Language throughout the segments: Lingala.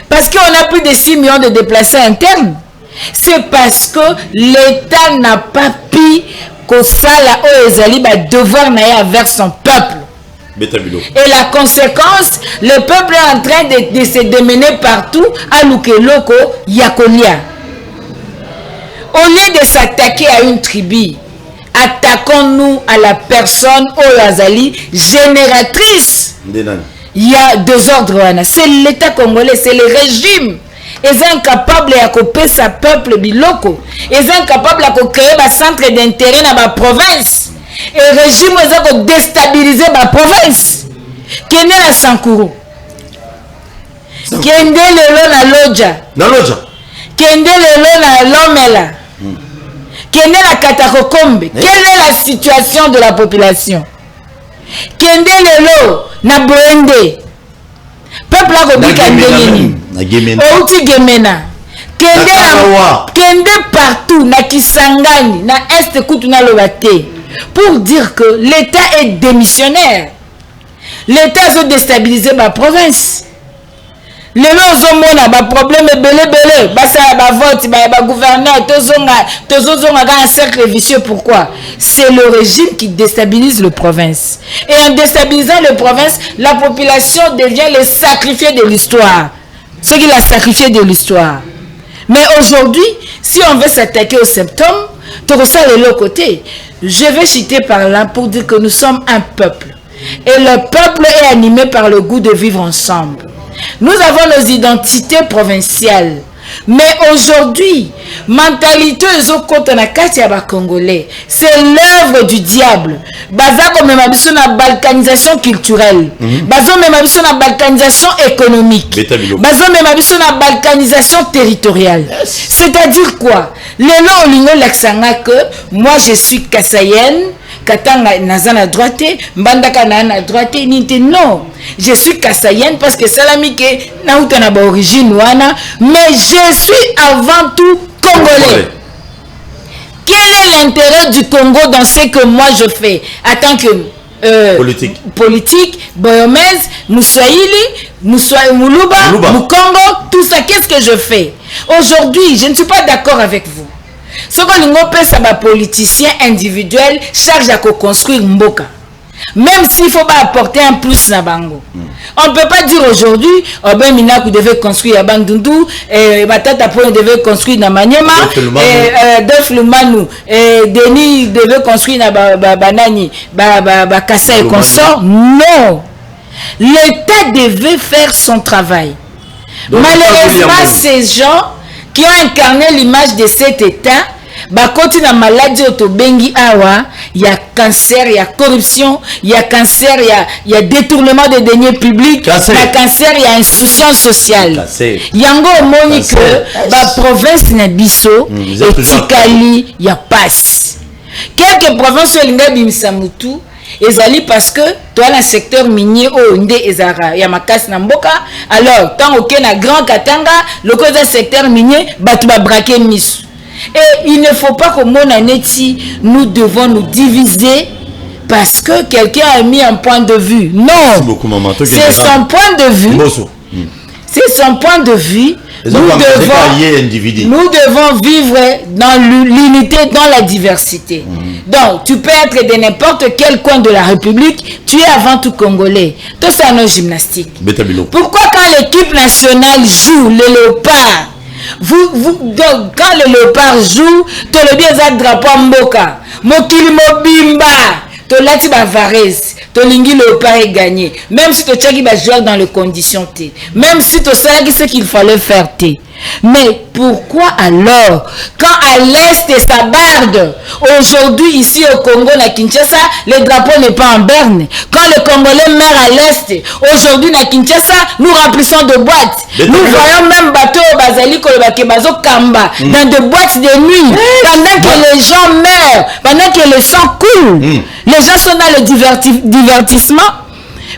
Parce qu'on a plus de 6 millions de déplacés internes. C'est parce que l'État n'a pas pu que ça là devoir naïr avec son peuple. Et la conséquence, le peuple est en train de se démener partout à Lukeloko, Yakolia. Au lieu de s'attaquer à une tribu, attaquons-nous à la personne Oyazali génératrice. Il y a deux ordres. C'est l'État congolais, c'est le régime. Ils sont incapables de couper sa peuple biloko. Ils sont incapables de créer un centre d'intérêt dans la province. Et le régime est déstabiliser la province. Kende na Sankuru. Kende lelo na Lodja. Na Lodja. Kende lelo na Lomela. Kende na Katakokombe. Quelle est la situation de la population? Kende lelo na Boende. Peuple a kobika ndengeni. Outi Gemena. Kende partout na Kisangani, na Est kutu na Lobate. Pour dire que l'État est démissionnaire. L'État a déstabilisé ma province. Les gens ont un problème belé. Basa vote, gouverneur, un cercle vicieux. Pourquoi? C'est le régime qui déstabilise la province. Et en déstabilisant la province, la population devient le sacrifié de l'histoire. Ce qui l'a sacrifié de l'histoire. Mais aujourd'hui, si on veut s'attaquer aux symptômes, tout ça de l'autre côté. Je vais citer par là pour dire que nous sommes un peuple. Et le peuple est animé par le goût de vivre ensemble. Nous avons nos identités provinciales. Mais aujourd'hui, mentalité congolais, c'est l'œuvre du diable. Baza comme même la balkanisation culturelle. Baza même la balkanisation économique. Baza même la balkanisation territoriale. C'est-à-dire quoi? Les noms lingo l'aksanga que moi je suis Kassayenne. Katanga nazana à droite, Mbandaka na droite, non. Je suis Kassayenne parce que Salamike n'a pas d'origine wana, mais je suis avant tout congolais. Quel est l'intérêt du Congo dans ce que moi je fais en tant que politique, Boyomez, Moussaïli, Moulouba, Moukongo, tout ça, qu'est-ce que je fais? Aujourd'hui, je ne suis pas d'accord avec vous. Ce que nous avons un politicien individuel charge à construire Mboka. Même s'il faut pas apporter un plus à Bango. On ne peut pas dire aujourd'hui, ben Minaku devait construire à Bandundu, Batata Point devait construire à Maniema, Def Lumanou, Denis devait construire à Banani, Kassa et consort. Non! L'État devait faire son travail. Donc, malheureusement, ces gens qui ont incarné l'image de cet État, quand il y a maladie autobengi awa, il y a cancer, il y a corruption, il y a cancer, il y a détournement des deniers publics, il y a cancer, il y a insouciance sociale. Il y a un moni que la province n'a biso et Tikali, il y a passe. Quelques provinces où il y a bimsamutu, ezali parce que toi dans le secteur minier au Ndé Ezara, il y a Makas Namboka, alors tant aucun na Grand Katanga, le cause du secteur minier, tu vas braquer Miss. Et il ne faut pas que mon année nous devons nous diviser parce que quelqu'un a mis un point de vue. Non, c'est son point de vue. C'est son point de vue. Nous devons vivre dans l'unité, dans la diversité. Donc, tu peux être de n'importe quel coin de la République, tu es avant tout congolais. Tout ça, nos gymnastiques. Pourquoi quand l'équipe nationale joue le léopard, donc, quand le léopard joue, tu le dis à drapeau Mboka, Mokili Mobimba, tu l'as dit Varese, tu l'ingui léopard est gagné. Même si tu as joué dans les conditions T, même si tu sais ce qu'il fallait faire T. Mais pourquoi alors, quand à l'est ça barde, aujourd'hui ici au Congo, à Kinshasa, le drapeau n'est pas en berne. Quand le Congolais meurt à l'est, aujourd'hui à Kinshasa, nous remplissons de boîtes. Nous voyons même bateau Bazali Kolobakebazo Kamba dans des boîtes de nuit, pendant que les gens meurent, pendant que le sang coule. Les gens sont dans le divertissement.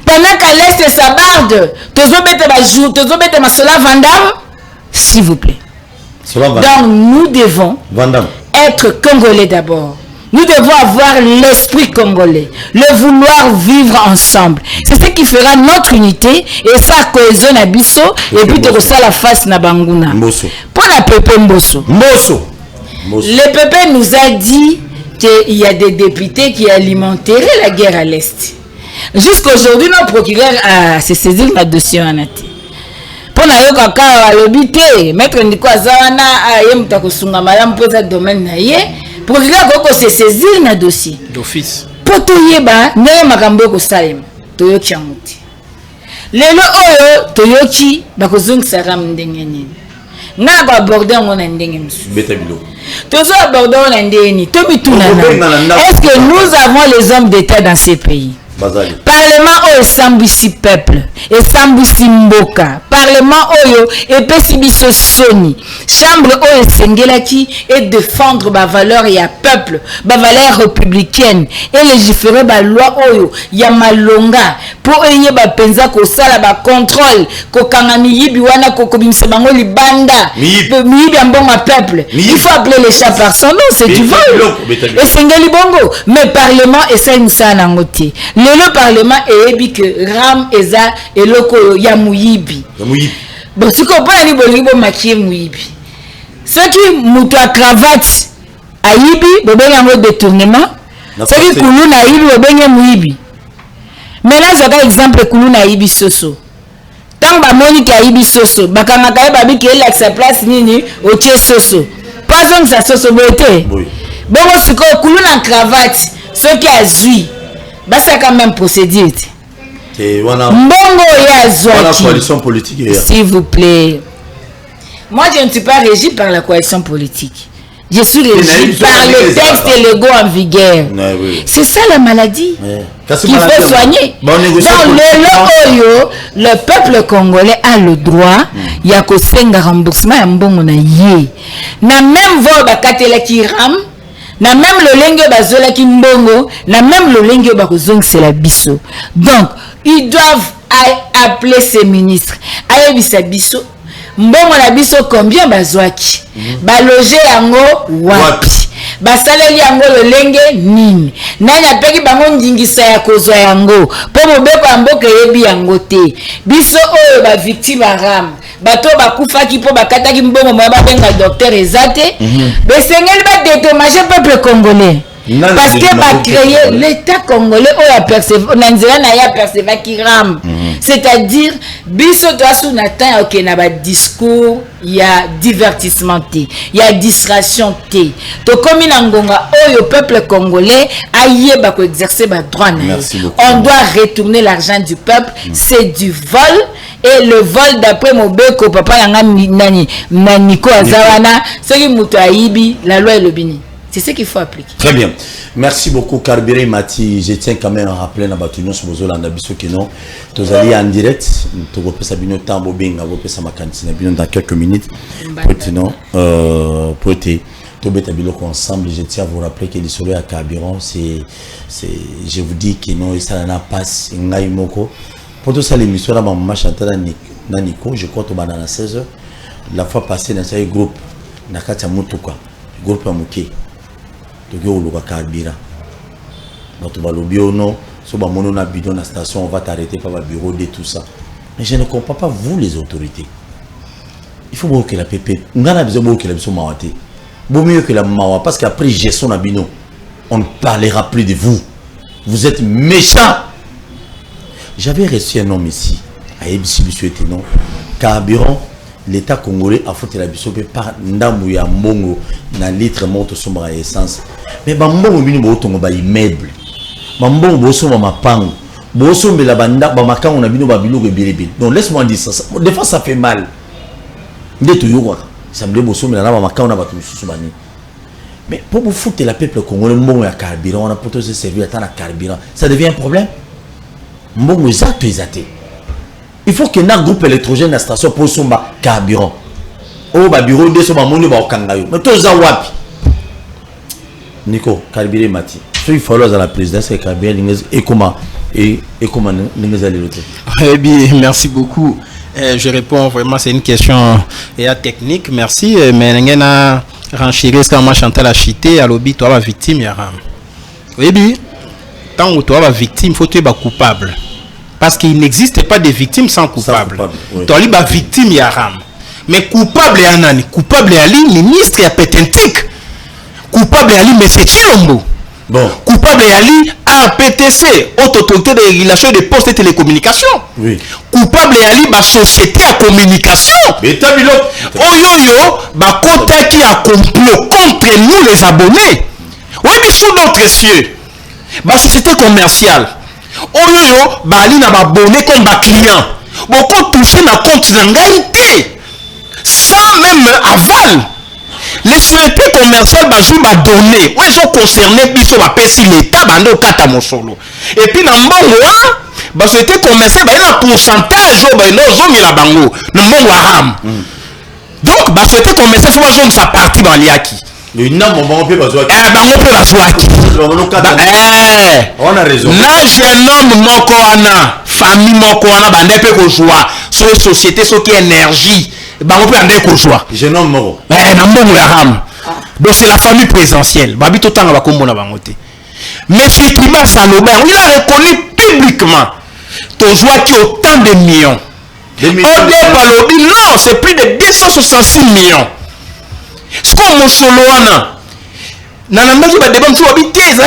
Pendant qu'à l'est ça barde, tu as cela Vandam. S'il vous plaît. Donc nous devons être congolais d'abord. Nous Nous devons avoir l'esprit congolais, le vouloir vivre ensemble. C'est ce qui fera notre unité et sa cohésion à Bisso et puis de ça la face na Banguna. Pour la Pépé Mbosso. Le Pépé nous a dit qu'il y a des députés qui alimenteraient la guerre à l'Est. Jusqu'aujourd'hui, notre procureur a se saisi le dossier en athée. Pour na kaka alobité, maître Ndiko Azawana a yemta kosunga madame pour ce domaine na ye. Procureur koko se saisir na dossier d'office poto yeba ndenge makambo ko salema toyoki amuti lelo oyo toyoki bakozongisa ram ndenge nini nga ko aborder ngo na ndenge msu betabilo tozo aborder na ndenge ni to bituna est-ce que nous avons les hommes d'état dans ces pays? Parlement oyo sambwisi peuple et sambwisi mboka parlement oyo epesi biso soni chambre oyo esengelaki et défendre ba valeur ya peuple ba valeur républicaine et légiférer ba loi oyo ya malonga pour eye ba penza ko sala ba contrôle ko kanga miyibi wana ko bimisa bango libanda miyibi ambonga peuple il faut appeler les chats par son nom, c'est du vol et sengeli bongo mais parlement esa insana ngoti. Le parlement est dit que ram eza eloko ya muyibi. Bon, si qu'on parle de bon maquiller muyibi. Ce qui muto à cravate ayibi, bébé yango détournement. Ce qui koulou na ayibi, bébé muyibi. Mais là, j'ai un exemple koulou na ayibi soso. Tant ba moni ki ayibi soso, bakanga kaye babi ki elle sa place nini au tie soso. Pas donc ça soso boté. Bon, si qu'on koulou na cravate, ce qui a zui. Bah c'est quand même procédure. Mbongo ya Zouaki. Coalition politique. S'il vous plaît. Moi je ne suis pas régi par la coalition politique. Je suis régi par le texte légaux en vigueur. C'est ça la maladie qu'il faut soigner. Dans le peuple congolais a le droit. Il y a que 5 remboursements mbongo na yé. Na même vol bakatela ki ram. Na même le lenge bazola ki mbongo, na même le lenge bakozong c'est la biso. Donc, ils doivent appeler ces ministres. Ayebisa biso, mbongo na biso combien bazwaki? Ba loger yango wapi? Ba saleli yango le lenge nini? Nani apeki bango ndingisa ya kozwa yango? Po mobeko amboka yebi yango te. Biso oyo ba victime ram. Bato bakufaki po bakataki mbongo moya babenga docteur ezate besengeli ba dédommager peuple congolais parce que ba créer l'état congolais oya percevoir nanzela na ya percevoir ki ram c'est-à-dire biso to asu na temps OK na ba discours ya divertissement té ya distraction té to komi na ngonga oyo peuple congolais ayeba ko exercer ba droit na on doit retourner l'argent du peuple c'est du vol. Et le vol d'après Mobeko, papa yanga nani Niko Azawana, ce qui muto aibi, la loi est le bini. C'est ce qu'il faut appliquer. Très bien. Merci beaucoup Karbiré Mati. Je tiens quand même à rappeler na batunion sur Bozolanda biso keno. Tous allez en direct. Tu vas passer bino tambo benga, vous passer ma cantine bino dans quelques minutes. Maintenant, pour être tout bête biloko ensemble. Je tiens à vous rappeler que les soleils à Carburant, je vous dis que non, ça n'a pas ngai moko. Pour tout ça, l'émission là, maman chantait dans Nico, je crois que tu à 16h. La fois passée, dans ce groupe, na katia mutuka, groupe à Mouké, tu as eu le carburant. Donc tu vas le bio non, si tu as mon bidon dans la station, on va t'arrêter par le bureau de tout ça. Mais je ne comprends pas vous les autorités. Il faut que la PP, on a besoin que la mission mawate, mieux que la mawa, parce qu'après gestion à bino, on ne parlera plus de vous. Vous êtes méchants. J'avais reçu un homme ici, à Ebisi Bissouete, non? Carburant, l'État congolais a foutu la Bissouete par Ndamouya Mbongo, dans litre monte sombre à essence. Mais Bambongo, il y a un immeuble. Bambongo, il y a un pango. Bosso, mais la banda, Bamaka, on a vu nos billes. Donc laisse-moi dire ça. Des fois, ça fait mal. Ça me dit, Bosso, mais là, Bamaka, on a battu le mais pour vous foutre la peuple congolais, Mbongo à carburant, on a plutôt se servir à carburant. Ça devient un problème? Mbongo exact. Il faut qu'il y ait un groupe électrogène à la station pour son carburant. Oh, bah bureau de son monde va au Kangayo. Mais tout ça, wapi. Nico, Karbiré Mati. Il faut aller à la présidence et Karbiré et comment nous allons l'autre. Eh bien, merci beaucoup. Je réponds vraiment, c'est une question technique. Merci. Mais renchérir ce que Chantal a chité à l'obi toi va victime ya ram. Oui bien tant que toi va victime faut tu es coupable parce qu'il n'existe pas de victimes sans coupable. Toi li ba victime ya ram. Mais coupable ya nani? Coupable ya li ministre ya Petentique. Coupable ya li monsieur Chilombo. Bon. Coupable ya li APTC, Haute Autorité de Régulation des Postes et Télécommunications. Oui. Coupable ya li ba société à communication. Étabilo. Oyoyo ba kota qui a complot contre nous les abonnés. Oui, mais sous notre cieux. Ba société commerciale. Oyoyo ba ali na ba abonné comme ba client. Beaucoup touché na compte n'angaïté. Sans même aval. Les sociétés commerciales bazou ba donné. Ouais, ils ont concerné biso ba pesi l'état bando kata mosolo. Et puis na mbongo ba société commerciale ba na pourcentage ba no zomi la bango. Na mbongo haram. Donc ba société commerciale faut bazou sa partie ba liaki. Le nom on peut bazou. Bango peut bazou aki. On a raison. Na jeune homme moko ana, famille moko ana bande pe ko joie. So société so qui énergie. Bango peut ande ko joie. Jeune homme moko. Na mbongo ya haram. Donc c'est la famille présidentielle. Babi tout temps ba komona bango te. Mais ce qui m'a salobé, il a reconnu publiquement. Ton joie qui autant de millions. Non, c'est plus de 266 millions. Ce qu'on m'a solo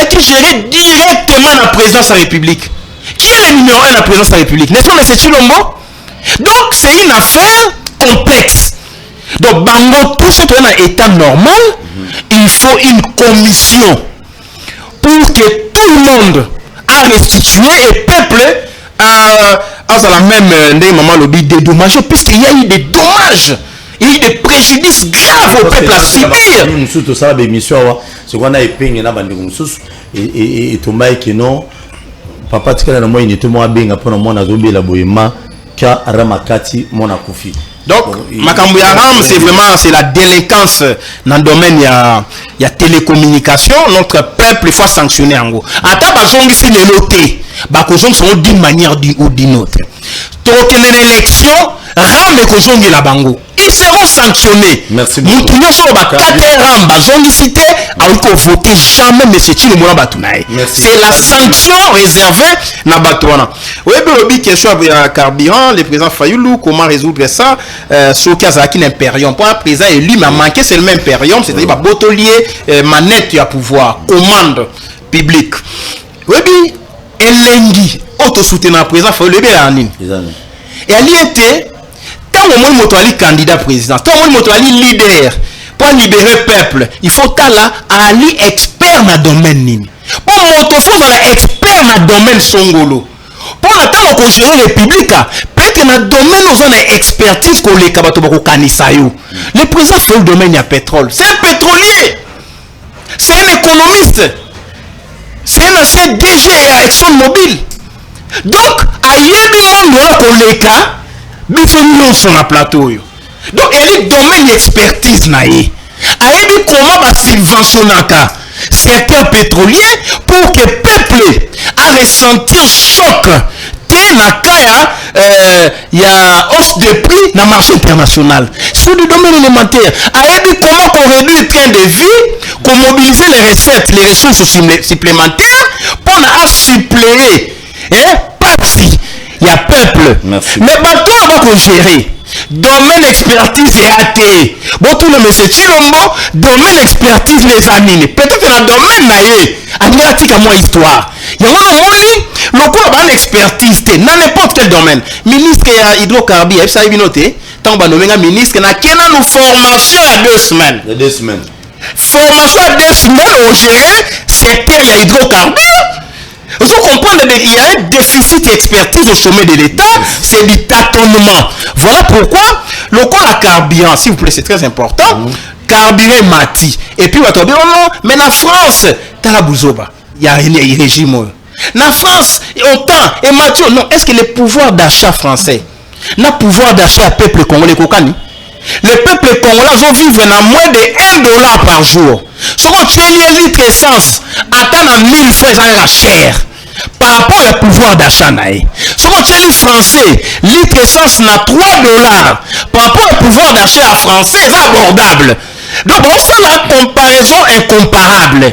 qui gérer directement la présidence de la République. Qui est le numéro 1 de la présidence de la République? N'est-ce pas M. Chilombo? Donc c'est une affaire complexe. Donc bango tout ce qui est dans l'état normal, il faut une commission pour que tout le monde a restitué et peuple à la même moment lobby dédommagé puisqu'il y a eu des dommages, il y a eu des préjudices graves au peuple à subir. Tout ça c'est qu'on a épinglé na bande et Thomas qui non papa tikala na moi ni tout moi benga pour moi na zombi la boyema ka ramakati mona kufi. Donc makambo ya ram c'est vraiment c'est la délinquance dans le domaine il y a télécommunication, notre peuple il faut sanctionner en gros. Ata bazongi si les lotés ba kozong sont d'une manière ou d'une autre. Donc l'élection ram et kozongi la bango. Ils seront sanctionnés. Merci beaucoup. Moutounyo sur ba 4 ram bazongi cité a eu voter jamais monsieur Chilombo Batunaï. C'est la sanction réservée na Batouana. Oui, Belobi question à carburant, le président Fayoulou, comment résoudre ça? Sur Kazaki l'impérium. Pour un président élu, mais manqué c'est le même impérium, c'est-à-dire bah botolier manette à pouvoir, commande publique. Oui, bien, Elengi, auto-soutenant président Fayoulou Bélanine. Et elle y était, tant au moins motoali candidat président, tant au moins motoali leader. Pour libérer le peuple, il faut là aller expert dans le domaine nini. Pour motofor dans expert dans le domaine songolo. Pour attendre qu'on gère la République, peut-être dans le domaine où on a expertise qu'on les kabato bako kanisayo. Le président fait le domaine du pétrole. C'est un pétrolier. C'est un économiste. C'est un ancien DG à ExxonMobil. Donc, ailleurs du monde qu'on les cas, biso sur le plateau. Donc, il y a des domaines d'expertise. Il y a comment on subventionner certains pétroliers pour que le peuple a ressentir choc. Il y a hausse de prix dans le marché international. Sur le domaine alimentaire, il y a comment on réduit le train de vie, qu'on mobilise les recettes, les ressources supplémentaires pour suppléer. Parti, il y a peuple. Merci. Mais bateau on va gérer. Domaine expertise et AT. Bon, tout le monde, c'est Chilombo, domaine expertise les années. Peut-être dans le domaine, il y a moi histoire. Il y a le coup de l'expertise, dans n'importe quel domaine. Ministre hydrocarbures, ça a noté. Tant que nous ministre, il y a une formation à 2 semaines. 2 semaines. Formation à 2 semaines, on gère secteur hydrocarbures. Il faut comprendre qu'il y a un déficit d'expertise au sommet de l'État, c'est du tâtonnement. Voilà pourquoi le corps à carburant, s'il vous plaît, c'est très important. Carburant mati. Et puis, on va dire, non, mais la France, t'as la bouzoba. Il y a un régime. La France, autant, et Mathieu, non, est-ce que le pouvoir d'achat français, le pouvoir d'achat à peuple congolais, le peuple congolais vivre à moins de $1 par jour. Ce qu'on tient les litres d'essence, attend à 1000 francs la chair. Par rapport au pouvoir d'achat, ce qu'on tient les Français, litre d'essence n'a $3. Par rapport au pouvoir d'achat français, c'est abordable. Donc on fait la comparaison incomparable.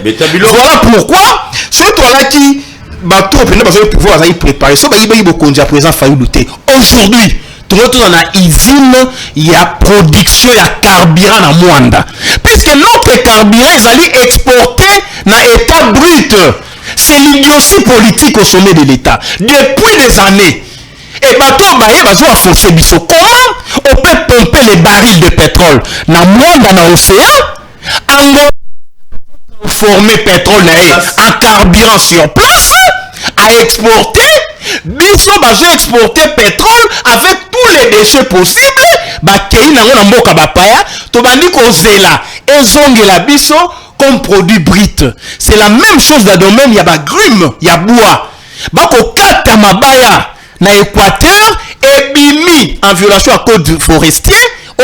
Voilà pourquoi surtout là qui bateau pouvoir préparer ça président Fayulu. Aujourd'hui tout le monde dans la usine, il y a production, il y a carburant à Mwanda. Puisque notre carburant, ils allaient exporter dans l'état brut. C'est l'idiotie politique au sommet de l'État. Depuis des années. Et bateau, a forcé biso. Comment on peut pomper les barils de pétrole dans Mwanda, dans l'océan, en former pétrole en carburant sur place, à exporter. Biso bazo exporter pétrole avec tous les déchets possibles bakei nango na mboka bapaya to bandi ko zela ezongela biso comme produit brut. C'est la même chose dans le domaine ya ba grume ya bois bako kata mabaya na Équateur et bimi en violation à code forestier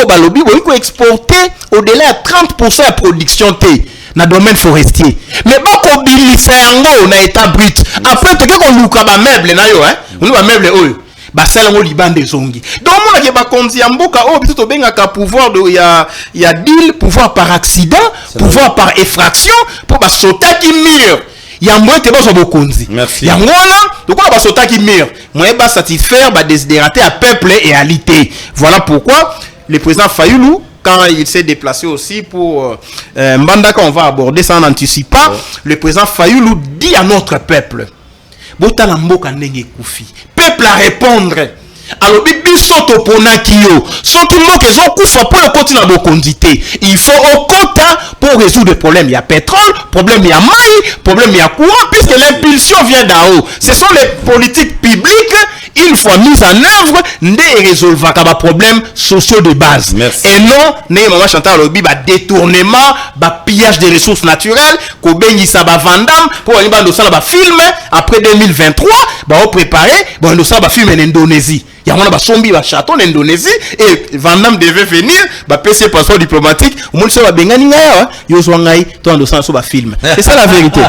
au balobi ko exporter au-delà de 30% de production thé na domaine forestier. Mais bako bilisa yango na état brut. Après te ko luka ba meuble na yo on ba meuble oyo ba sala ngo libande zongi. Donc moi ke ba konzi ya mboka o biso to benga ka pouvoir de ya deal, pouvoir par accident, pouvoir par effraction pour ba sota ki mur. Ya mwe te baso bokonzi. Ya ngona donc ba sota ki mur. Moi ba satisfaire ba désidérater à peuple et à l'ité. Voilà pourquoi le président Fayulu quand il s'est déplacé aussi pour Mbanda, quand on va aborder ça en anticipant, le président Fayulu dit à notre peuple, peuple à répondre. Alors, il faut au quota pour résoudre le problème. Il y a pétrole, problème il y a maille, problème il y a courant, puisque l'impulsion vient d'en haut. Ce sont les politiques publiques, une fois mises en œuvre, ne résolvent pas les problèmes sociaux de base. Merci. Et non, ne Chantal Lobi, détournement, pillage des ressources naturelles, qu'on bénisse ça, Vandam, pour aller dans le film, après 2023, on préparer, on va film en Indonésie. Il y a un sombi, un château en Indonésie, et Van Damme devait venir, passer passeport diplomatique, au monde va bengani ngaya, yo soangai, toi en sur film. C'est ça la vérité.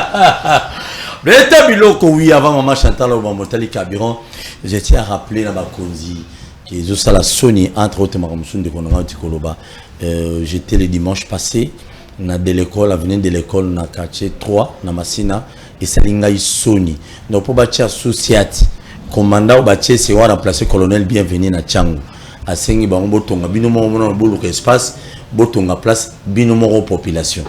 L'état biloko oui avant maman Chantal au Bambotali Carburant, je tiens à rappeler dans ma causie que je suis la Sony entre autres Maramousoun de Kononga Tikoloba. J'étais le dimanche passé na de l'école, à venir de l'école na quartier 3 na Massina et Salingai Sony. Donc pour bâtir associati commandant Baché c'est va remplacer colonel bienvenu na Tchango à Sengi Bango Tonga binomo mon bolo espace botonga place binomo population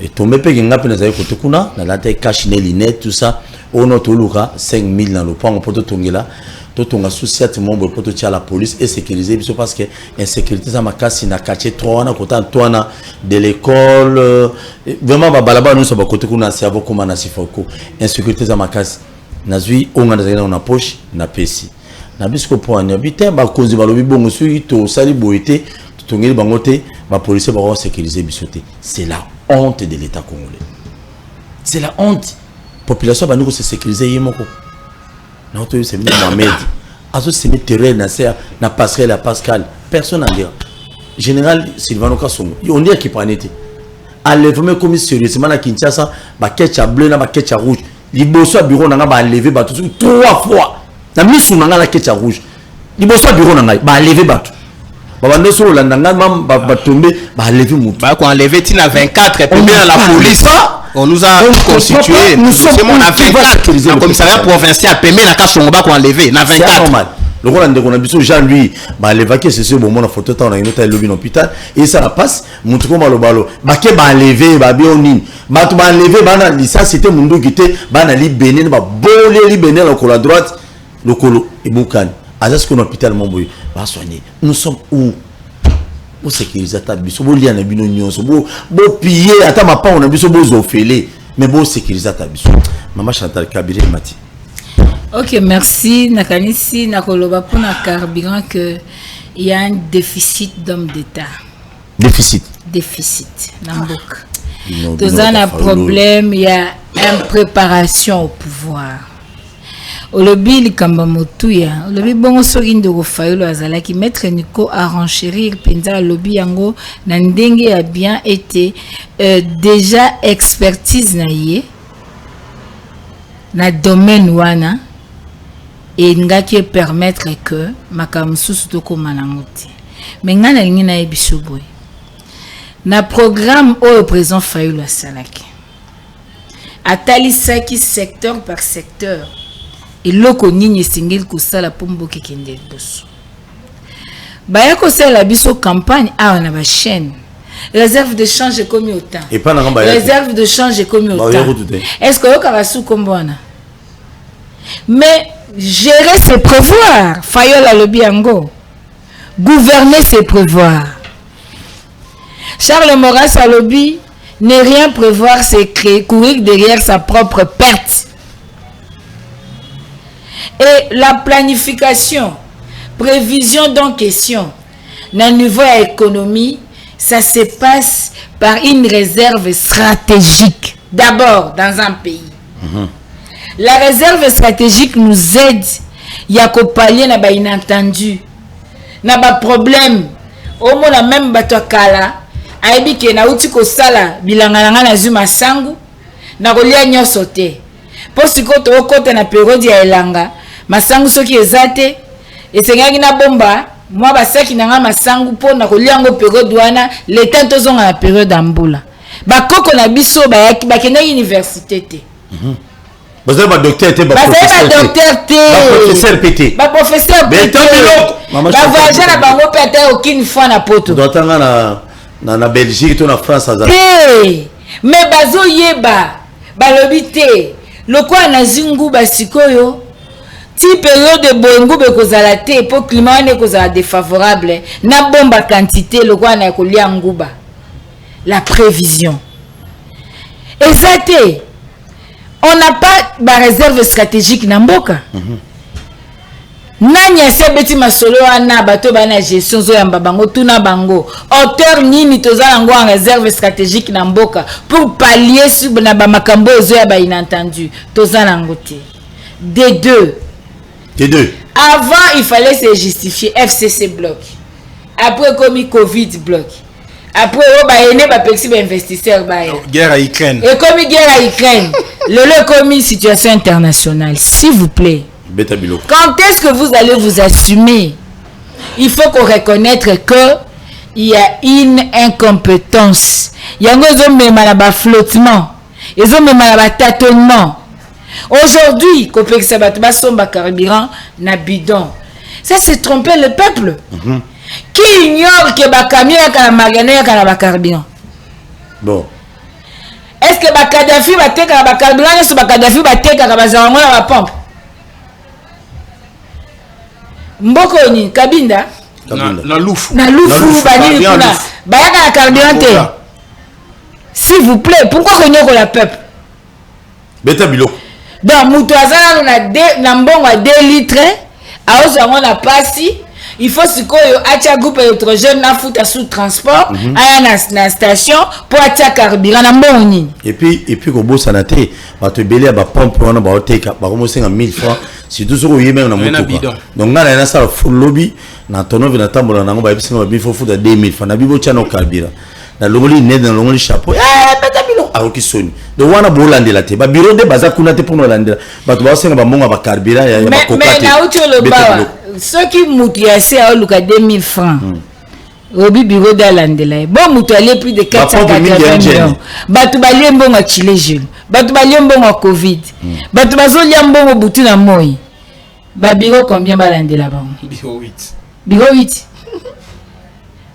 et tomber pe nga pe na zaye kote kuna na la tête cache les lunettes tout ça on a toluka 5000 dans le point pour tongela to tonga société membre pour tia la police et sécuriser parce que insécurité ça makasi na quartier 3 na kota Antoine de l'école vraiment ba balaba nous ça ba kote kuna c'est avo comme na sifoko insécurité ça makasi nazui onga na na poche na pesi na bisko po anya bité ba kozi balobi bongo sui to sali boité to tongeli bangote ba policier ba sécuriser bisoté. C'est la honte de l'État congolais. C'est la honte. Population va nous se sécuriser yemoko. Na auto c'est Mohamed. Azo se met terrain na serre na passerelle à Pascal. Personne en dire. Général Sylvano Kasongo. On dit qu'il prend été. Enlèvement comme sérieusement à Kinshasa, ba ketcha bleu na ba ketcha rouge. Liboso bureau na ba enlever ba tout 3 fois. Na misu na la ketcha rouge. Liboso bureau na ba enlever ba tout. Babando sur la nanga mam ba tomber ba enlever moutou. Ba ko enlever tina 24 et puis bien la police. On nous a constitué, nous sommes on a fait le commissariat provincial permet la Kasongo ba ko enlever na 24 normal. Le rôle de Gonabiso Jean lui ba l'évacuer c'est ce moment la photo dans une hôtel lobby hôpital et ça la passe moutou ko balo ba ke ba enlever ba bionine ba to ba enlever ba na ça c'était mundo gité ba na li Benin ba bolé li Benin la colo à droite le colo et Boukan à ce qu'on hôpital Momboy va soigner. Nous sommes où au sécuriser ta biso bo liana bino nyonso bo piller ata mapa on a biso bo zofélé mais bo sécuriser ta biso. Maman Chantal Kabiré Mati. Ok, merci Nakanisi Nakoloba pour na carburant que il y a un déficit d'hommes d'État. Déficit Nambouk. Tous un problème, il y a impréparation au pouvoir. Au lobby likamba motuya, au lobby bongo sokindo ko Fayulu azalaki maître Nico a renchérir penza lobby yango na ndenge a bien été déjà expertise na yé na domaine wana et ngaki permettre que makamsusu to ko manangote. Mais ngana lingi na ebisoboy. na programme au président Fayulu asalaki atalisaki secteur par secteur eloko nini esengeli kosala mpo mboka ekende liboso baya kosala biso campagne awa na bachaîne réserve de change ekomi autant réserve de change ekomi autant est-ce que oyokaka su kombo wana mais gérer c'est prévoir Fayulu alobi yango gouverner c'est prévoir Charles Maurras alobi ne rien prévoir c'est courir derrière sa propre perte. Et la planification, prévision donc question, dans le niveau de l'économie, ça se passe par une réserve stratégique. D'abord, dans un pays. La réserve stratégique nous aide, il y a qu'au pallier n'a pas inentendu, n'a pas problème. Au moins, la même batokala, aibi ke na uti ko sala bilangana na zuma sangu, na kolia nyoso te. Posti koto okote na période ya elanga. Masangu soki ezate esengaki na bomba mwa basaki nanga masangu po na koliango période wana l'état tozonga na période ambula bakoko na biso bayaki bakena université te bazali ba docteur te ba professeur pété ba professeur pété ba voyager na bango pété aucune fois na poto dotanga na Belgique to na France azali mais bazo yeba balobi te lokwa na zingu basikoyo ti période de bongo be kozala te po climat ne kozala défavorable na bomba quantité le quoi na kolia nguba la prévision et ça te on n'a pas ba réserve stratégique na mboka nanya sebeti masolo wana bato bana gestion zo yamba bango tuna bango auteur nini tozala ngo en réserve stratégique na mboka pour pallier sur na ba makambo zo ya ba inentendu tozala ngo te des deux. Avant, il fallait se justifier. FCC bloc. Après, comme Covid bloc. Après, on va investisseur. Guerre à Ukraine. Et comme guerre à Ukraine, le comme situation internationale. S'il vous plaît. Quand est-ce que vous allez vous assumer? Il faut qu'on reconnaisse que il y a une incompétence. Il y a un flottement. Il y a un tâtonnement. Aujourd'hui, carburant na bidon. Ça c'est tromper le peuple. Qui ignore que ba camion ya magasin ya ba carburant. Bon. Est-ce que ba Kadhafi ba teka ba carburant sur ba Kadhafi ba teka ba zango na ba pompe? Mboko ni Kabinda na lufu bani kuna ba ya na carburant. S'il vous plaît, pourquoi qu'on la peuple? Beta bilo. Donc, Moutouazana na mbongo à 2 litres, à Ozango na passi, il faut que atia groupe électrogène na futa sous transport, aya na station pour atia carburant na mbongo. Et puis ko bossa na te, ba te belé ba pompe wana ba oteka, ba ko 1000 francs, si tout ce ko yeme na motuka. Donc na na ça full lobby, na tonovi na tambola na ngo ba bisinga ba bifo futa 2000 francs, na bibo tia no carburant. Na longoli ned na longoli chapeau. Beta bilo. Aroki soni. De wana bolande la te. Ba bureau de baza kuna te pour no landela. Ba to ba senga ba monga ba carburant ya ba kokate. Mais na uti lo bawa. Ceux qui mutu ya se a luka 2000 francs. Obi bureau de landela. Bon mutu aller plus de 480 millions. Ba to ba liembo nga chile jeune. Ba to ba liembo nga Covid. Ba to ba zo liembo ngo butu na moi. Ba bureau combien ba landela ba? Bureau 8. Bureau 8.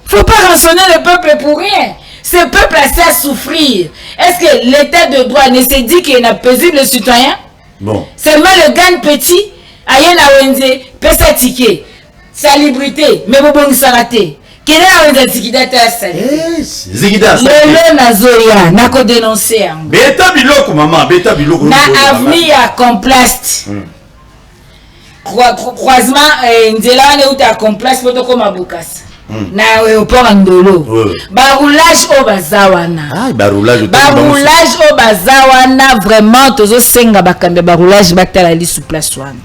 Faut pas rançonner le peuple pour rien. Ce peuple a ça à souffrir. Est-ce que l'état de droit ne se dit qu'il y a un paisible citoyen? Bon. Seulement le gagne petit, ayen a wenze, pesa ticket, salubrité, mais bon s'arrêter. Quel est le ticket à saluer? Zigida. Le nazoya, n'a qu'à dénoncer. Beta biloko maman, beta biloko. Na avenir à Complast. Croisement, nzela ne uta Complast poto comme Abukas. Na aéroport Ndolo. Baroulage au bazawana. Ah, baroulage au bazawana vraiment tozo senga bakambe baroulage batala li sous place wana.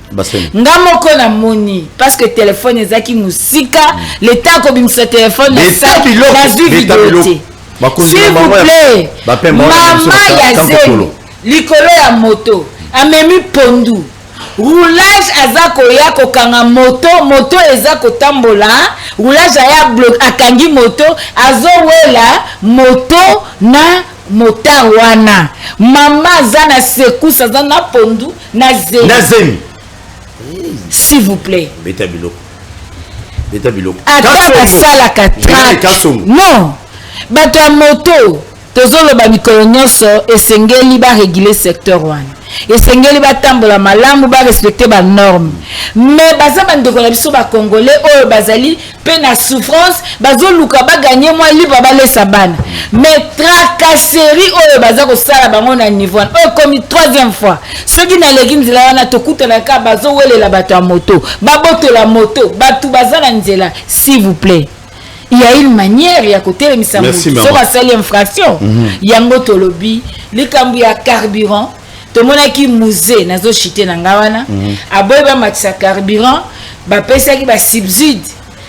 Ngamoko na moni parce que téléphone ezaki musika, l'état ko bimisa téléphone na sa vidéo. S'il vous plaît. Maman ya zeli likolo ya moto amemi pondu. roulage azako ya kokanga moto ezako tambola roulage aya bloc akangi moto azowela moto na motar wana mama zana sekusa zana pondu na zemi s'il vous plaît beta biloko ata sala katra non bato ya moto tozoloba mikolo nyonso esengeli ba réguler secteur wana esengeli batambola malamu ba respecter ba norme mais baza bandeko na biso ba congolais oyo bazali pe na souffrance bazoluka ba gagner moi libre balesa bana mais tracasserie oyo baza ko sala bango na niveau oyo comme troisième fois soki na leki nzela wana tokutana ka bazowelela bato ya moto babotola moto batu baza na nzela s'il vous plaît. Il y a une manière, il y a côté de ça va faire l'infraction. Yango tolobi, le kambu ya carburant, to mona ki musée nazo chité na ngawana, aboy ba matisa carburant, ba pesa ki ba subside.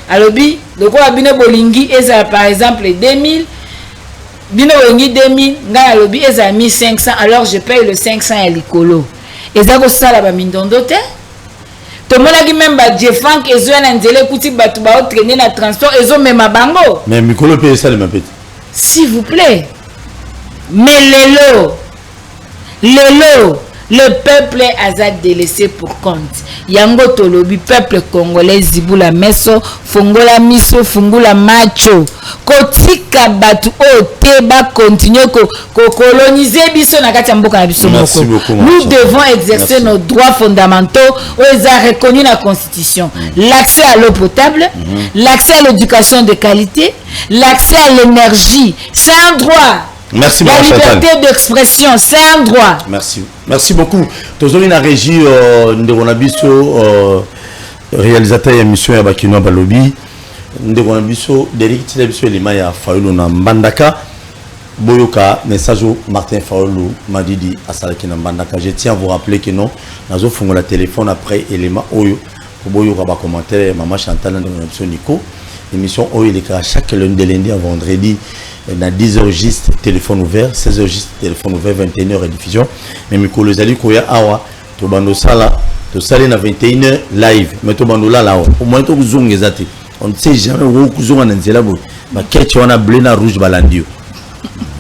Alobi, le ko abine bolingi eza par exemple 2000, bino bolingi 2000, nga alobi eza 1500, alors je paye le 500 à likolo. Eza ko sala ba mindondo te. Tout le monde a dit même que Jeffan qui est un délai kuti batu ba traîner na transport et zo même bango. Mais Mikolo paye ça le même petit. S'il vous plaît. Mais le peuple a délaissé pour compte. Yango tolobi peuple congolais zibula meso fongola miso fungula macho kotika batu ote ba continuer ko coloniser biso na kati ya mboka na biso moko. Nous devons exercer nos droits fondamentaux reconnus dans la constitution. L'accès à l'eau potable, l'accès à l'éducation de qualité, l'accès à l'énergie, c'est un droit. Merci la liberté d'expression, c'est un droit. Merci beaucoup. Toujours une régie de Ronabiso, réalisateur de l'émission à Bakino Balobi, de Ronabiso, Derek Tilabiso et Limaya Faoulou na Mbandaka, Boyoka, message Martin Faoulou, Madidi, Asalakina Mbandaka. Je tiens à vous rappeler que non, nous avons la téléphone après élément Oyo, pour Boyoka va commenter, Maman Chantal de Ronabiso Nico. L'émission Oyo, il est chaque lundi de lundi à vendredi. Dans 10h juste téléphone ouvert, 16h juste téléphone ouvert, 21h diffusion. Mais Mikolo Zali Koya Awa, Tobando Sala, to Sali na 21h live. Mais Tobando là, au moins to zoom ezati. On ne sait jamais où kuzonga na nzela bo. Ma ketch wana bleu na rouge balandio.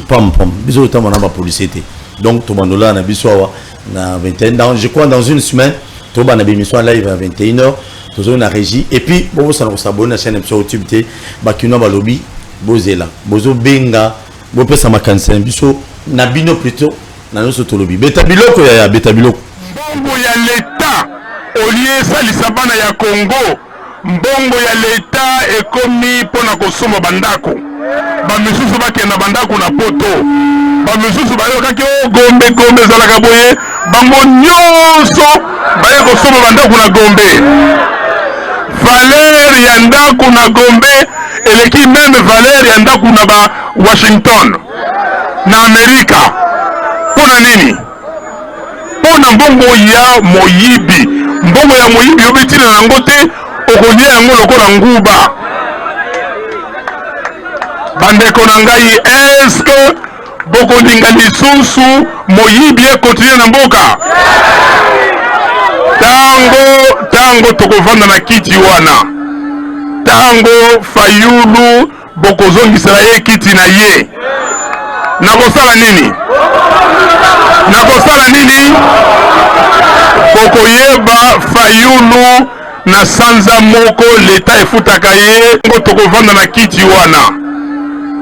Pam. Biso temps on a ma publicité. Donc Tobando là na biso awa na 21h. Je crois dans une semaine, Tobanda émission live à 21h. Toujours na régie. Et puis bon ça nous s'abonner à la chaîne sur YouTube té Bakino Balobi. Bozela bozo benga bopesa makanisa biso na bino plutôt na noso tolobi beta biloko ya mbongo ya leta olie salisa bana ya Congo mbongo ya leta ekomi pona kosomba bandako ba misusu bakenda bandako na poto ba misusu bayokaki gombe zalaka boye bango nyonso baye kosomba bandako na Gombe valeur ya ndako na Gombe eleki même valeur ya ndako na ba Washington na Amerika. Pona nini? Pona mbongo ya moyibi. Mbongo ya moyibi yobetina na ngote okolia yango lokola nguba. Bandeko na ngai, est-ce que boko ndinga lisusu moyibi continue na mboka? Tango tokovanda na kiti wana. Tango Fayulu bokozongisa ye kiti na ye. Nakosala nini? Bokoyeba Fayulu na sanza moko leta efutaka ye ngo tokovanda na kiti wana.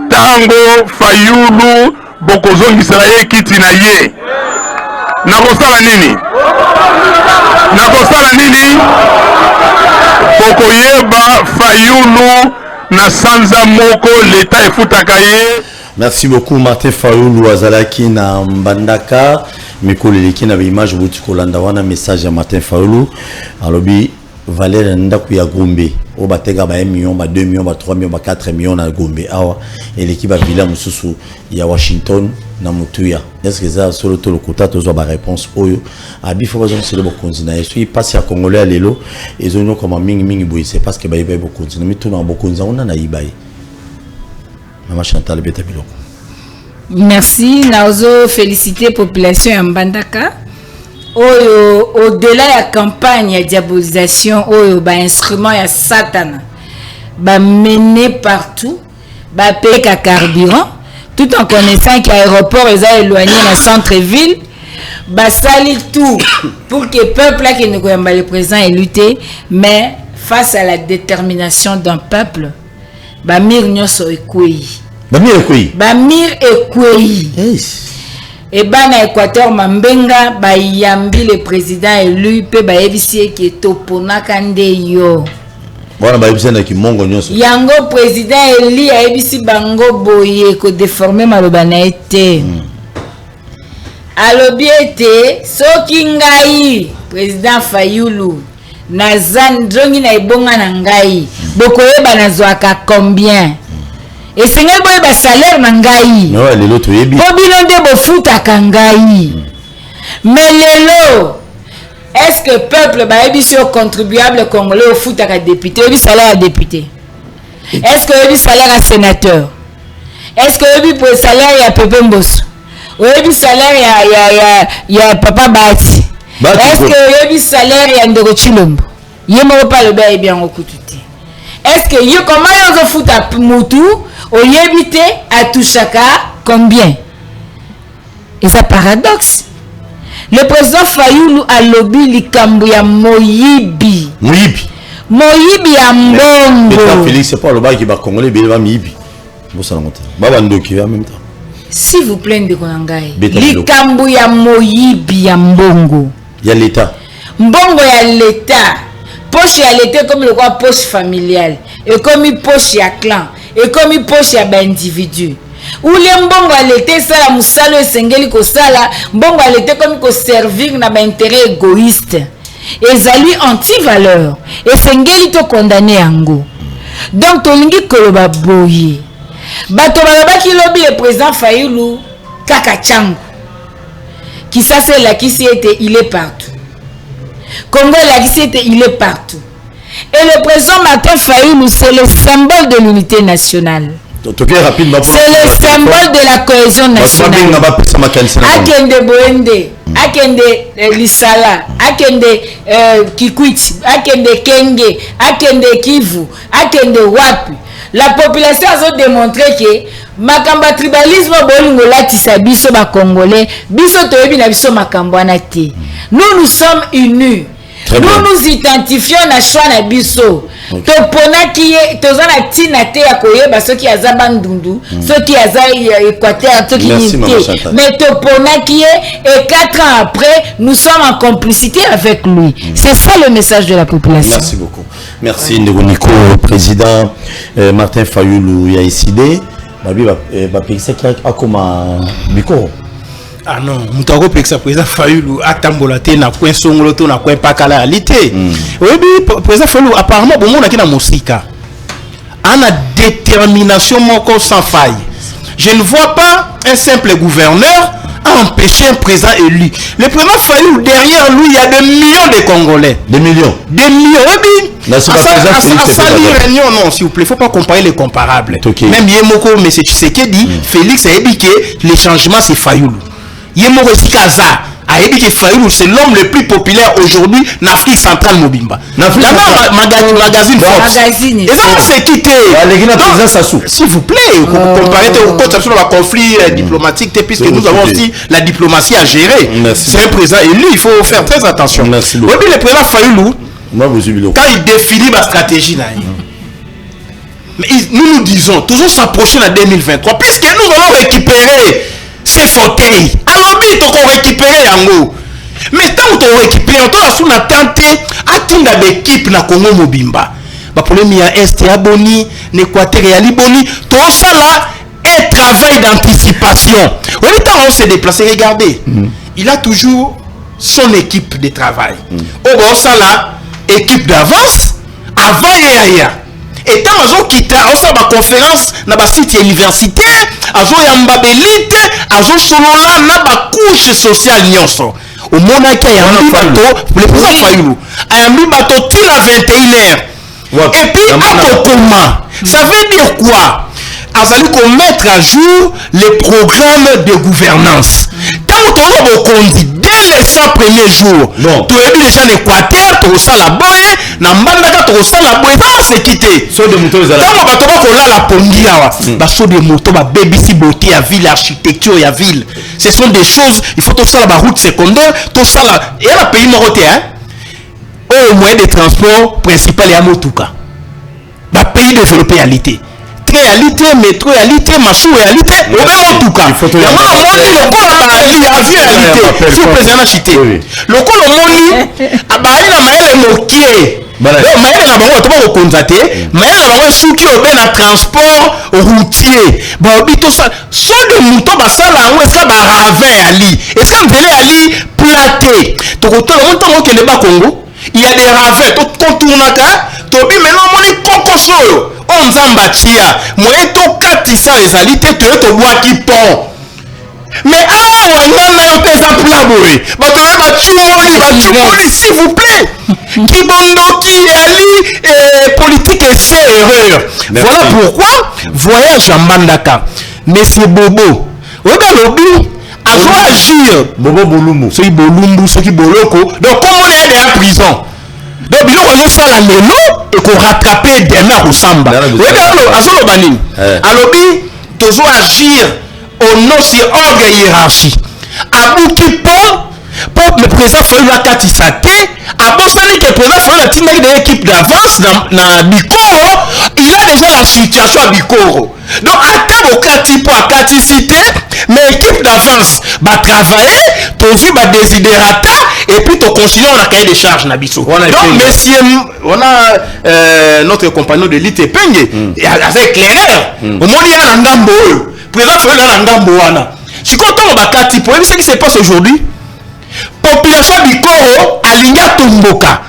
Tango Fayulu bokozongisa ye kiti na ye. Nakosala nini? Bokoyeba Fayulu na sanza moko leta efutaka ye. Merci beaucoup Martin Fayulu azalaki na Mbandaka Mikolo leki na image buti kolanda wana message ya Martin Fayulu alobi valeur ndaku ya Gombe o bateka ba 1 million ba 2 millions ba 3 millions ba 4 millions na Gombe awa eleki ba villa mususu ya Washington na mutuya. Est-ce que ça solo to lokota to zo ba réponse oyo abi fo bazon sele bo konzina yesu passe ya congolais lelo ezonyo koma mingi boy c'est parce que ba iba bo konzina mituna bo konzina ona na ibai. Maman Chantal Betabiloko. Merci, Naozo féliciter population ya Mbandaka. au-delà de la campagne de diabolisation, instrument ya Satan, mené partout, payer qu'à carburant, tout en connaissant que l'aéroport est éloigné dans le centre-ville, sali tout pour que le peuple là qui ne connaît pas le président ait lutté, mais face à la détermination d'un peuple, Bamir nyoso ekweyi. Bamir ekweyi. Et na Équateur Mambenga yambi le président élu pe yebisi ki topona kande yo. Voilà bayebisi na ki mongo nyoso. Yango président élu yebisi bango boye ko déformer maloba na été. Alobi ete soki ngai président Fayulu nazan zongi na ibonga na ngai bokoyeba nazwaka combien et sengel boyeba salaire na ngai no lelo toyebi po bino nde bofutaka ngai mais lelo est-ce que peuple bayebi sur contribuable congolais ofutaka député oyebi salaire à député est-ce que oyebi salaire à sénateur est-ce que oyebi pour salaire ya Pepe Mbosso oyebi salaire ya Papa Bati est-ce que oyebi salaire ya Ndeko Chilombo yemo pa le baye bien okututi est-ce que yo comment yo futa mutu oyebi te atushaka combien et ça paradoxe le président Fayulu alobi likambo ya moyibi ya mbongo Félix c'est pas le bail qui va congolais ba miyibi bosala monter baba ndoki en même temps. S'il vous plaît, Ndekonangai. Likambu ya moyibi ya mbongo. Ya l'État. Mbongo ya l'État. Poche ya l'État comme le quoi poche familiale. Et comme une poche ya clan. Et comme une poche ya individu. Ou les mbongo ya l'État, ça la musalo et sengeli ko sala. Mbongo ya l'État comme ko servir na ba intérêt égoïste. Et zali anti-valeur. Et sengeli to condamné yango. Donc, tolingi koloba boye. Bato balabaki lobi le président Fayulu kaka changu qui ça c'est là qui était il est partout Congo là qui était il est partout et le président Martin Fayulu c'est le symbole de l'unité nationale, c'est le symbole de la cohésion nationale. Akende Boende akende Lisala akende Kikwiti akende Kenge akende Kivu akende Wapi. La population a démontré que makamba tribalisme bolingo latisa biso ba congolais biso toyebi na biso makambo na te. Nous sommes unis. Nous identifions na choix na biso. Topona ki tozana tina te ya koyeba soki azaba ndundu, soki azai Équateur, soki unité. Mais topona ki et 4 ans après, nous sommes en complicité avec lui. C'est ça le message de la population. Merci beaucoup. Merci Ndeko Nico, président Martin Fayulu ya ICD. Babi ba pekisa ka koma biko. Ah non, mutako pekisa président Fayulu atambola te na coin songolo to na coin pakala alité. Oui, président Fayulu apparemment bon na kina musika. Ana détermination moko sans faille. Je ne vois pas un simple gouverneur empêcher un président élu. Le président Fayulu, derrière lui, il y a des millions de Congolais. Des millions. Oui, non, s'il vous plaît, il ne faut pas comparer les comparables. Okay. Même Yemoko, M. Tshisekedi, Félix a dit que les changements, c'est Fayulu. Yemoko Sikaza a dit que Fayulu, c'est l'homme le plus populaire aujourd'hui en Afrique centrale, Mobimba. Magazine Forbes. Et ça, c'est quitté. S'il vous plaît, comparez au conflit diplomatique, puisque nous avons aussi la diplomatie à gérer. C'est un président élu, il faut faire très attention. Merci. Le président Fayulu, quand il définit ma stratégie, mais nous disons, toujours s'approcher en 2023, puisque nous allons récupérer ces fauteuils. Alors, on va récupérer Yango. Mais tant qu'on récupère, on a tenté à l'équipe na Congo Mobimba. Le problème il y a Est et Aboni, l'Équateur et Aliboni. Tout ça là, un travail d'anticipation. Au temps où on s'est déplacé, regardez, il a toujours son équipe de travail. Au bon ça là, équipe d'avance, avant et ailleurs. Et quand on a quitté, on a une conférence dans le site universitaire, on a une babelite, on a une couche sociale. Au moment où il y a un bateau, le président Fayulu, il y a un bateau till à 21h. Et puis, comment ça veut dire quoi? Azali qu'on mettre à jour les programmes de gouvernance. Tant qu'on a dès les 100 premiers jours tu es déjà en Équateur tu ressens la boye na mbandaka tu ressens la boye ça c'est quitté so de moto za tant ba to ba ko la pongi awa ba so de moto ba baby si beauté ya ville architecture ya ville ce sont des choses il faut tout ça la route secondaire tout ça là et la pays moroté hein au moyen de transport principal ya motuka ba pays développé réalité réalité métro réalité machin réalité au même motuka ya mona moni lokola ba ali réalité si président chité lokola moni abali na maele mokie donc maele na bango to ba ko constater maele na bango suki obe na transport routier ba bito ça so de moto ba sala ngo eska ba ravin ali eska mbele ali platé to ko to le montant mo kende ba Congo il y a des ravins to contournaka to bi maintenant moni kokoso on zamba tia moye to katisa ezali te to bwaki pont mais awa ngana yo pesa plaboy bato ba chumoli s'il vous plaît kibondoki ali politique et c'est erreur. Voilà pourquoi voyage en Mandaka monsieur Bobo oba lobi azo agir Bobo Bolumbu soki Bolumbu soki Boloko donc comme on est en prison donc biloko ezosala lelo ekorattrape demain kosamba azoloba nini alobi tozo agir au nom si orgue hiérarchie abuki po le président Fayulu akatisa te abosani que président Fayulu atindaki de équipe d'avance na Bikoro il a déjà la situation à Bikoro donc ata bokati po akatisi te mais équipe d'avance va travailler tozu ba desiderata et puis to continuer on a cahier de charge na biso donc monsieur on a notre compagnon de l'IT Penge avec éclaireur au moni ya na ngambo oyo président Fayulu na ngambo wana sikoto bakati po ce qui se passe aujourd'hui population Bikoro alinga tomboka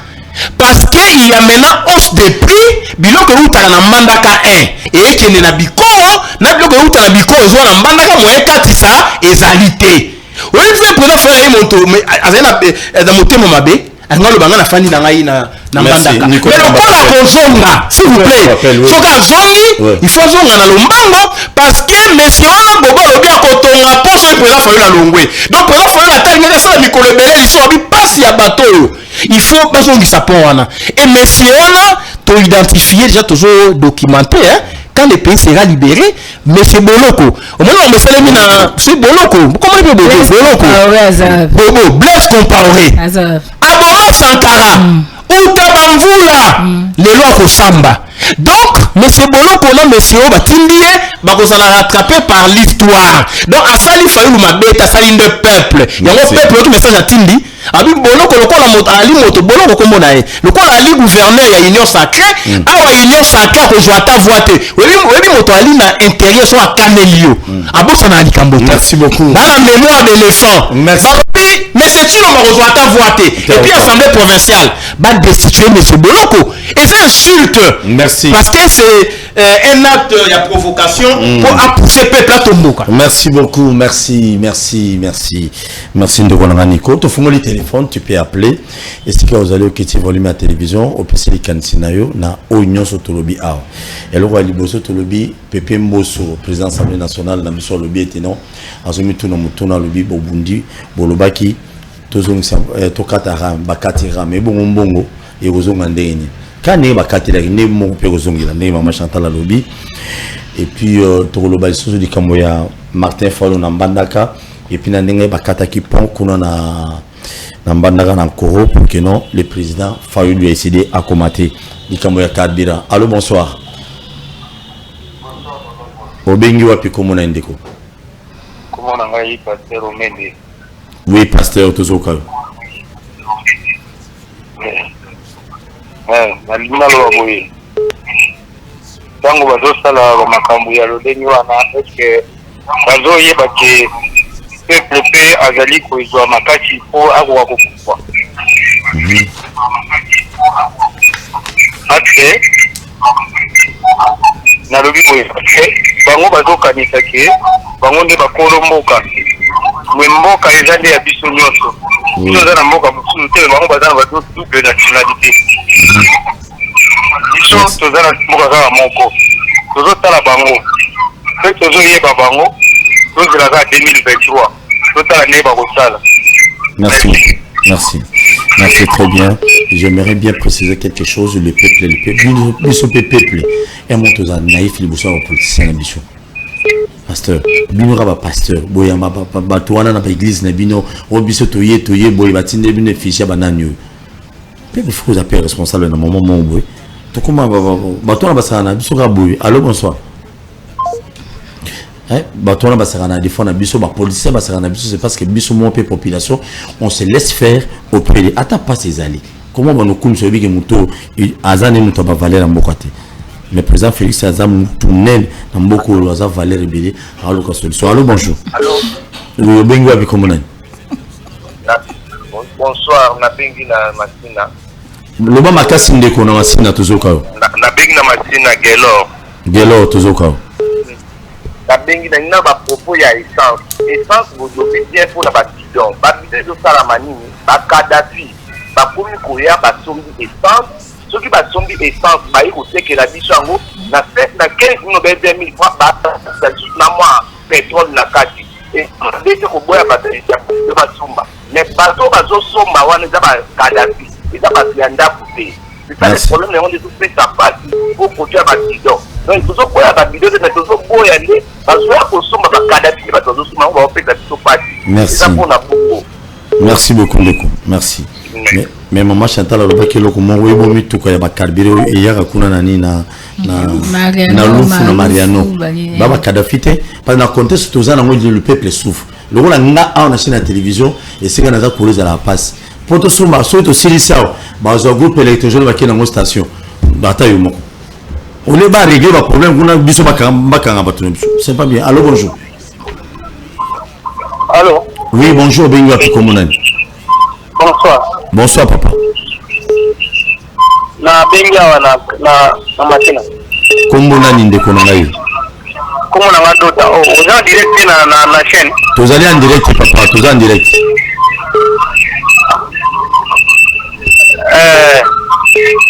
parce que il y a maintenant hausse de prix biloko utala na Mbandaka 1 et kende na Bikoro na biloko utala Bikoro zo na Mbandaka moye katisa ezalité oui c'est président Fayulu ayi moto mais azena na motema mabe angalo banga na fandi na ngai na Mbandaka mais lokola kozonga s'il vous plaît soka zongi il faut zonga na lombango parce que monsieur wana bobo lobi akotonga poso président Fayulu na longwe donc président Fayulu atalingaka sala mikolo ebele liso abi pasi ya bato oyo il faut bazongisa pont wana et monsieur wana to identifier déjà toujours documenté hein quand le pays sera libéré monsieur Boloko au moment où monsieur Lemina c'est Boloko comment il peut Boloko Bobo Blaise Compaoré Aboma Sankara Utabamvula les lois Kosamba donc monsieur Boloko na monsieur Batindie bakozala rattrapé par l'histoire donc asali Fayulu mabeta asali de peuple yango peuple qui message atindi abi Boloko lokola moto ali moto Boloko komona ye lokola ali gouverneur ya union sacrée awa union sacrée kozwa ta voite webi moto ali na intérieur so akanelio abosa na likambo merci beaucoup dans la mémoire de l'éléphant mais c'est une kozwa ta voite et puis assemblée provinciale ba destituer monsieur Boloko et c'est insulte merci parce que c'est un acte de provocation pour pousser peuple à tomboka. Merci beaucoup, merci Ndoko Nico. Tu fais le téléphone, tu peux appeler. Et si vous allez au petit volume à la télévision, au PC les Kansinayo, na Oignon Sotolobi A. Et le roi Liboso Tolobi, Pepe Mboso, président de l'Assemblée nationale, na Misso Lobi et non, Azumi Tuna Mutuna Lobi, Bobundi, Bolobaki, Tozong Tokatara, Bakatira, mais Bongo, et Ozong Andeni. Quand on a né mon père maman Chantal la lobby et puis tout le bas du Kamoya Martin Fallon en Mbandaka et puis n'andenge bakata qui pont qu'on a na Mbandaka na Koro pour que non le président Fayulu lui a décidé à commater du Kamoya Kadbira. Allô bonsoir. Obengi wapi komona ndeko. Komona ngai pasteur Omende. Oui pasteur Tozoka. nalingi naloba boye ntango bazosala bamakambo ya lolenge wana eske bazoyeba ke peuple mpe azali kozwa makasi mpo akoka kokufa ate nalobi boye parce bango bazokanisa ke bango nde bakolo mboka me mboka eza nde ya biso nyonso biso eza na mboka mosusu te bango baza na badouble nationalité biso toza na mboka kaka moko tozotala bango mpe tozoyeba bango tozela kaka 2023 totala nde bakosala Merci. Merci. Merci, très bien. J'aimerais bien préciser quelque chose. Le peuple, et mon toza naïf, il boussa au politicien d'ambition. Pasteur, bino raba pasteur, boya batouana na église na bino, obiso toye boy batinde bino fichia bananyo. Peuple faut vous appeler responsable dans moment mon boy. To comment batouana basana biso ka boy. Allô, bonsoir. Batouana basana des fois na biso ba politicien basana biso, c'est parce que biso mon peu population, on se laisse faire auprès de attends pas ces alliés. Comment on nous comme sur bi que muto azane muto ba valer en bokate. Le président Félix Azam tunnel dans beaucoup de valeurs rebelles à l'occasion. Allô, bonjour. Allô. Oui, bengo avec comment on Bonsoir, na bengi na Masina. Le ba makasi ndeko na Masina tozoka. Na bengi na Masina Gelo tozoka. Na bengi na ba propos ya essence. Essence vous devez bien pour la bidon. Ba bidon de Salamani, ba Kadhafi, ba komi koya ba sombi essence. Ceux qui sont essence, ils ont dit que la mission na 15 000 francs, pétrole na kati. Et dès que vous voyez mais bateau somba wana za ba Kadhafi, ça ba yanda coupé. C'est ça le problème, on est tout fait ça passe pour côté ba bidon. Donc ils sont quoi ba bidon de tout boya né, parce que somba ba Kadhafi ba tout somba on va faire ça passe. Merci. Merci beaucoup Ndeko. Merci. Mais maman Chantal aloba ke loko mongo ebo mituko ya bakarbiro e yaka kuna nani na lufu na Mariano baba Kadhafi te parce que na contexte tozana ngo le peuple souffre le rôle nga a na chaîne de télévision et c'est kana za koleza la passe poto sumba so to silisao ba zo groupe électrogène ba kena ngo station bata yo moko on le ba régler ba problème kuna biso bakanga batu c'est pas bien. Allô, bonjour. Allô. Oui, bonjour, bengo api komonani. Bonsoir. Bonsoir papa. Na bengi awa na Masina. Kombo nani ndeko na ngai? Kombo na ngadota. Oza en direct na chaîne. Tozali en direct papa, toza en direct.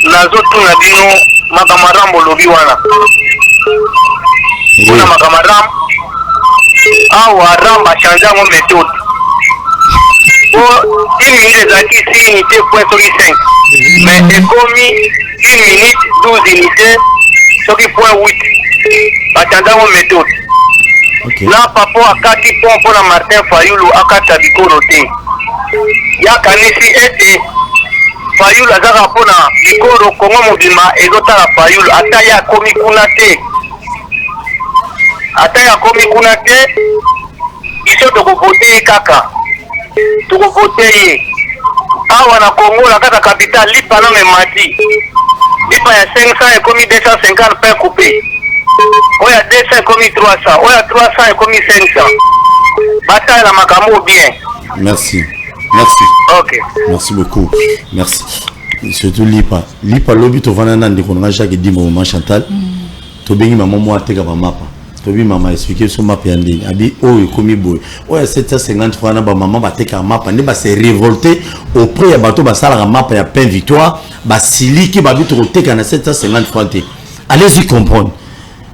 Nazotu na bino makamarambo lobi wana. Kuna makamaram. Awa ramba chanja mo méthode. Pour 10 minutes d'acquis, 6 unités, point 5. Mais c'est commis 1 minute, 12 unités, ce qui point 8. Attendant mon méthode. Là, papa, à 4 points pour la Martin Fayoulou, à 4 bikoro te. Ya kanisi ete Fayoulou azaka pour la bikoro, Kongo Mobima, et d'autres à Fayoulou, ataya komi kunate. Ataya komi kunate, ils sont de voter kaka. Tout voter awa na Congo la kata capitale lipa na memati lipa ya 500 et commis 250 pain coupé oya 200 commis 300 oya 300 et commis 500 bataille la makambo bien. Merci ok, merci beaucoup, merci. Surtout lipa lobi to vanana ndeko na Jacques Dimbo maman Chantal to bengi maman mo ateka ba mapa Tobi maman expliquer sur map yandi abi o komi boy o 750 francs na ba maman ba teka map ne ba se révolter auprès ya bato ba sala map ya pain victoire ba siliki ba bitu teka na 750 francs te. Allez-y comprendre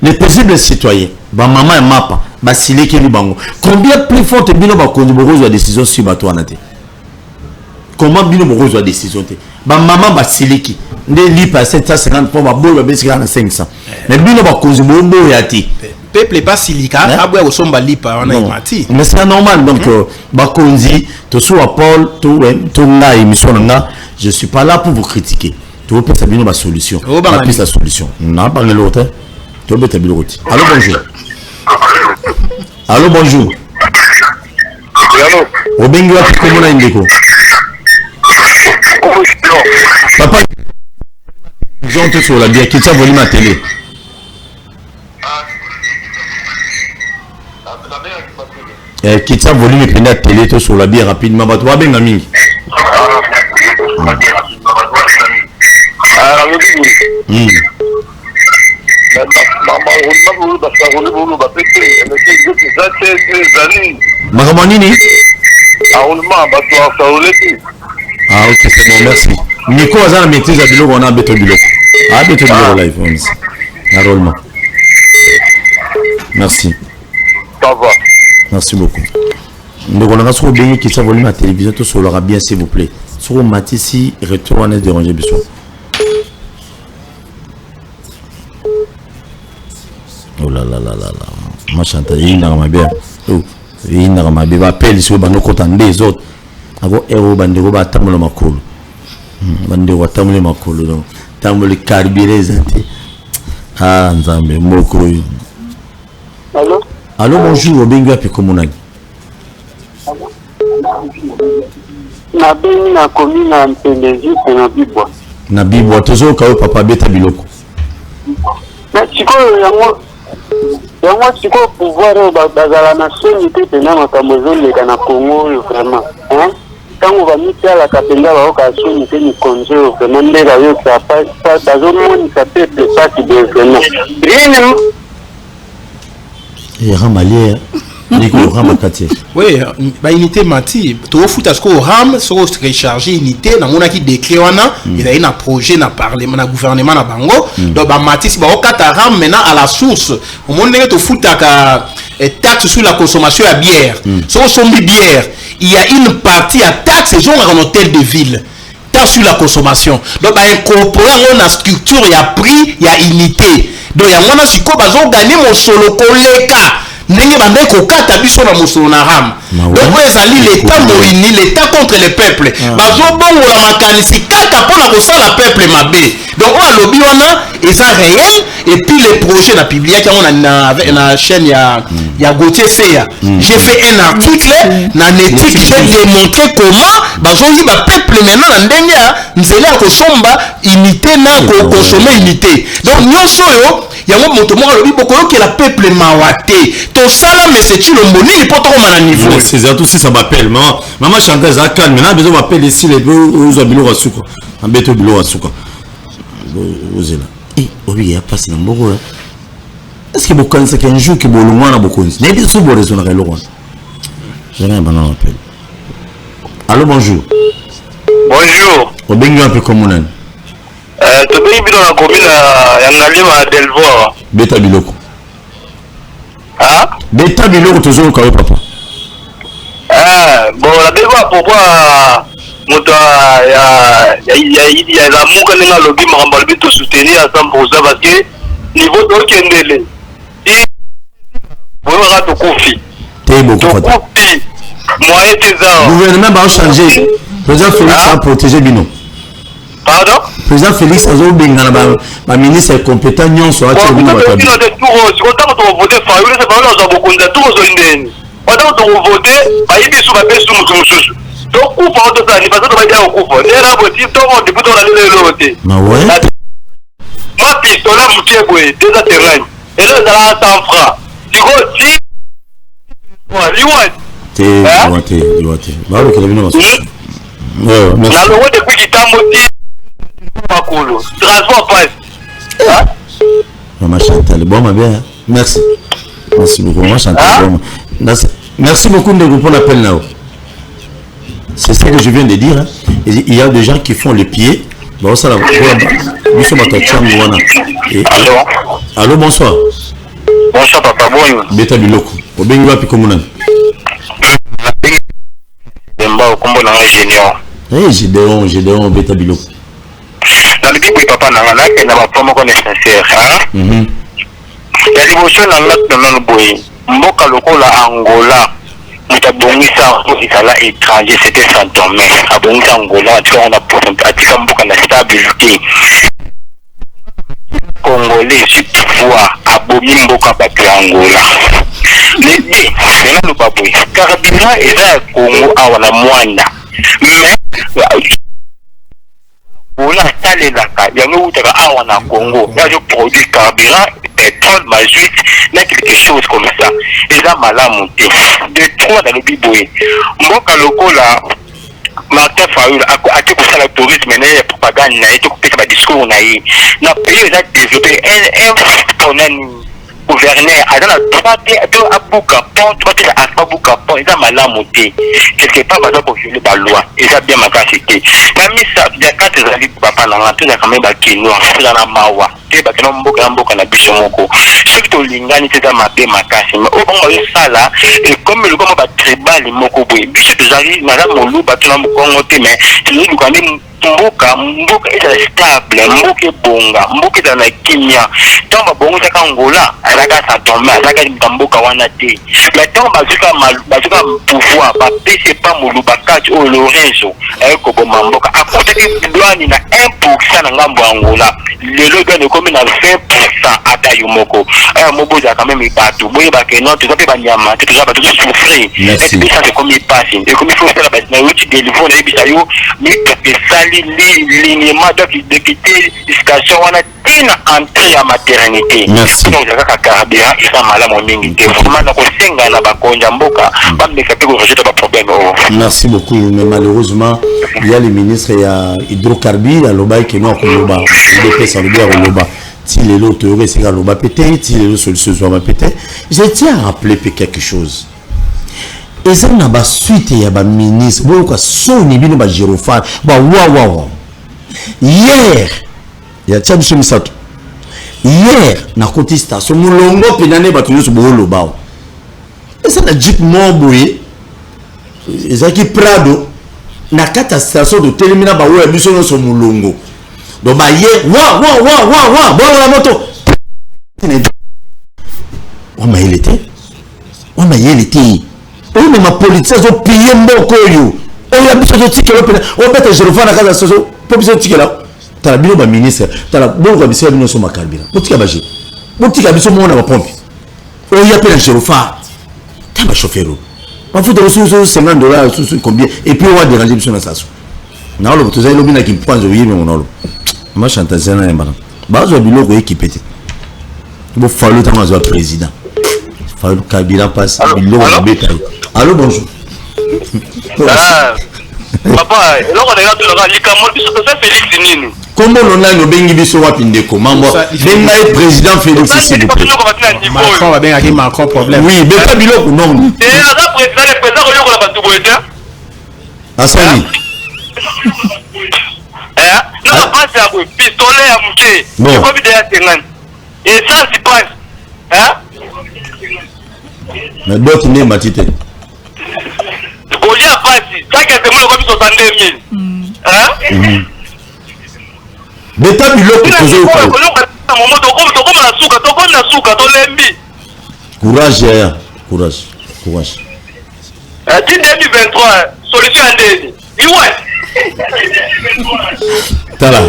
les possibles citoyens ba maman ya map ba siliki li bango combien plus forte bino ba kondi bozo la décision sur bato anate comment bino bozo la décision te ba maman ba siliki ne li pa 750 francs ba boy ba besika na 500 mais bino ba kondi bozo ya ti peuple pas silica abwe osomba lipa wana imati mais c'est normal donc bakonzi to soit Paul to nga émission nga je suis pas là pour vous critiquer to peut ça bino ba solution ba plus la solution na pas l'autre to peut tabilo roti. Allô, bonjour. Allô, bonjour. Allô. Obengo api komona indeko papa j'entends sur la bien qui t'a volé ma télé. Qui t'a volé mes pénales télé tout sur la bière rapidement bah toi ben ami. Ah ok c'est bon merci. Nico a la maîtrise à biloko on a beto biloko. Ah beto biloko live on merci. Ça va. Merci beaucoup. Donc on a sur bien qui s'envole la télévision tout sur l'aura bien s'il vous plaît. Sur Matissi retour on est dérangé bisous. Oh là là là là là. Ma chante il n'a pas bien. Oh, il n'a pas bien appel sur bano kotan des autres. Ago ero bandego ba tamulo makolo. Bandego tamulo makolo donc tamulo carburé zanté. Ah nzambe moko. Allô? Allô bonjour Benga pe komunani. Na beni na commune na Mpendezi na Bibwa. Na Bibwa tozo ka papa beta biloko. Na chiko yango chiko pouvoir bazala na soni te na makambo zoleka na Congo vraiment. Hein? Tango ba mitala kapenga ba oka soni te ni konzo vraiment ndeka yo sa pas bazomoni sa peuple ça qui de vraiment. Rien. Et Ramalier Nico Ramakati. Oui, bah unité mati. Tout foot à ce qu'on ram, sur recharger unité, dans mon qui déclare il y a un projet, na parlement, na gouvernement, na bango. Donc bah mati si bah au kata ram maintenant à la source. Au monde n'est que foot à taxe sur la consommation à bière. Sur son bière, il y a une partie à taxe genre en hôtel de ville. Taxe sur la consommation. Donc bah incorporer la structure, il y a prix, il y a unité. Donc il y a mon si quoi bah gagner mon solo koleka. N'engue bandé kokata biso na mosolo na ram. Donc ezali l'état moini, l'état contre le peuple. Bazo bongo la makanisi kata pona kosala peuple mabé. Donc on lobby wana et ça réel et puis les projets na publié qui on na chaîne ya Gauthier Seya. J'ai fait un article na l'éthique j'ai démontré comment bazo yi ba peuple maintenant na ndenge nzela ko somba unité na ko consommer unité. Donc nyonso yo yango moto moko lobi boko que la peuple mawate to sala mais c'est tu le moni pour trop mal niveau c'est ça tout ça m'appelle maman chanteuse ça calme maintenant besoin m'appeler ici les aux abilo asuka ambeto bilo asuka ozela obi ya passe na mboko est-ce que beaucoup c'est qu'un jour que bolongwa na beaucoup n'est pas sous bon raison na le roi je viens maintenant appel allô bonjour obengi un peu comme on to be bino na commune ya Ngalima Delvor. Beta biloko. Ah? Beta biloko toujours ka papa. Bon la beba pourquoi moto ya la muka ninga lobi makamba lobi to soutenir à 100% parce que niveau to kendele. Et bon on va to kofi. T'es beaucoup fata. Moi et tes ans. Gouvernement va changer. Président Félix a protégé bino. Pardon? Président Félix a benga ba ministre compétent nyonso a tshobino ba tabi. On a voté Fayulu c'est pas là za bokonza tout zo indeni. On a voté ba yibisu ba besu mususu. Donc coup pour ça ni parce que ba dia coup. Nera boti to on député on a le loté. Ma ouais. Ma pistolet mutebwe déjà terrain. Et là ça 100 francs. Tu si liwa. T'es ba le kelabino ba. Ouais, merci. Na logo depuis kitambo Makolo, transport passe. Maman Chantal, bon ma bien. Merci. Merci beaucoup, maman Chantal. Merci beaucoup de vous pour l'appel là. C'est ça que je viens de dire. Il y a des gens qui font les pieds. Bon, ça là. Nous sommes à Tchangouana. Allô, bonsoir. Bonsoir, papa. Bon. Beta Biloko. Au Benga Picomunan. Demba au combo dans ingénieur. Gédéon, Beta Biloko. Dans le pays papa n'a que n'a pas mon sincère hein la dévotion n'a pas non boy mboka lokola Angola mutabongisa ikala étranger c'était Saint-Tomé abongisa Angola tu on a pourcentage atika mboka na stabilité congolais toutefois abomi mboka bato Angola mais c'est là le baboy carabina eza Congo awana mwana mais on a installé la carte, il y a eu un Congo, il y a eu produit carburant, pétrole, mazout, quelque chose comme ça. Et là, malade monté. De trois dans le biboué. Moi, quand le coup là, Martin Fayulu a été pour ça le tourisme, mais la propagande, il a été coupé par discours, il a pays a développé un gouverneur a dans la droite à Boukapon, tu vas à Boukapon, il a malade monté. Quelque part, par exemple, pour violer la loi, il a bien ma capacité. Mais ça, il y a 4 années, papa, dans la tout, il y a quand même un Kenya, il y a un Mawa, il y a un Mboka, na Bisomoko. Ce qui est lingani teza mabe makasi mais au bongo sala et comme le comme ba tribal moko boy biso tozali na la moluba tuna mukongo te mais tozali lukande mboka est stable mboka bonga mboka na kimia tant bongo ta Angola alaka sa tombe alaka mboka wana te mais tant bazuka pouvoir ba pese pas moluba kati au Lorenzo ko bomba mboka à côté que douane na 1% na ngambo Angola lelo douane comme na 20% ata yumoko moboza quand même bato boye ba que non tu peux pas nyama tu vas pas souffrir et ça c'est comme il passe et comme il faut faire la na outil de niveau na bisayo mais que sali lignement donc de quitter station wana tina entrée ya maternité donc la carabia isa malamu mingi te vraiment na ko senga na bakonja mboka ba meka pe ko rejeter ba problème. Merci beaucoup mais malheureusement il y a les ministres il y a hydrocarbures aloba ke no ko loba de pesa loba si les autres c'est loba pété si les solutions va pété je tiens à rappeler quelque chose. Et ça n'a pas suite il y a ba ministre bon quoi soni bino ba girofane ba wa hier il y a tchabisho misato hier na côté station mulongo penane ba tunyo so bolo ba et ça na jeep moboye ezaki prado na kata station de termina ba wa biso no so mulongo donc ba hier wa bon la moto on m'a il était on ma police zo payer mboko yo on a besoin de ticket on peut te refaire la casa so pour besoin de ticket là tala bino ba ministre tala bon ko bisi bino so makarbira botika baje botika biso mona ba pompe on y a peine je refaire ta ba chauffeur on faut de ressources $50 combien et puis on va déranger biso na saso na lo to zai lo bina ki panzo yime on lo ma chantaze na yamba ba zo biloko équipé bo fallu tama zo président fallu kabila passe biloko na beta. Allô, bonjour. Papa, eloko na to la likamo biso to Félix nini. Comment on a no bengi biso wapi ndeko mambo. Benga président Félix ici. Macron va bien avec Macron problème. Oui, beta biloko non. Et la président ko la batu boete. Asani. Non, pas ça ko pistolet ya mke. Bon. Ko bidé ya 50. Et ça c'est pas Mais d'autres n'est matite. Olia pasi, ça que c'est moi comme 62 000. Beta biloko toujours pas. Courage. 2023 solution ndeni. Tala.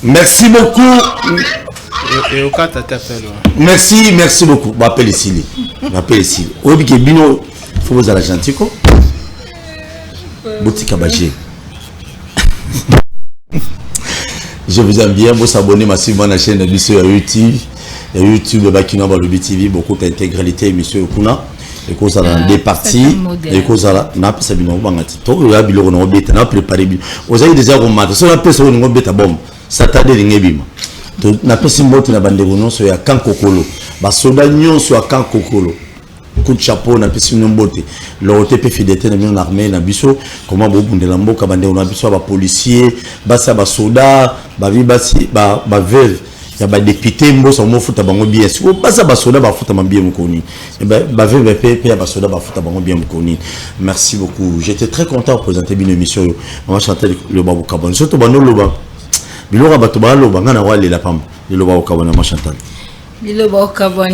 Merci beaucoup. Merci beaucoup. M'appelle ici. Obi ke bino faut vous aller gentil ko. Boutique Bagé. Je vous aime bien, vous abonnez massivement à la chaîne de sur YouTube. YouTube Bakina Balobi TV, beaucoup d'intégralité monsieur Okuna. Et qu'on a dans des parties et qu'on a n'a pas sabino bangati. To ya biloko no beta na préparer bi. Vous avez déjà remarqué so la personne ngo beta bombe. Saturday ngebima. To na pesi moto na bande bono so ya kankokolo. Ba soda nyonso ya kankokolo. Coup de chapeau na pesi nombote. L'autre pe fidélité na mon armée na biso comment bo bundela mboka bande on a biso ba policier, ba sa ba soda, ba vi basi ba veuve. Il y a des députés qui sont foutus à bien. Si vous passez à Soda, vous foutu à bien. Merci beaucoup. J'étais très content de présenter une émission. On va chanter le Babou Kabon. Surtout, on va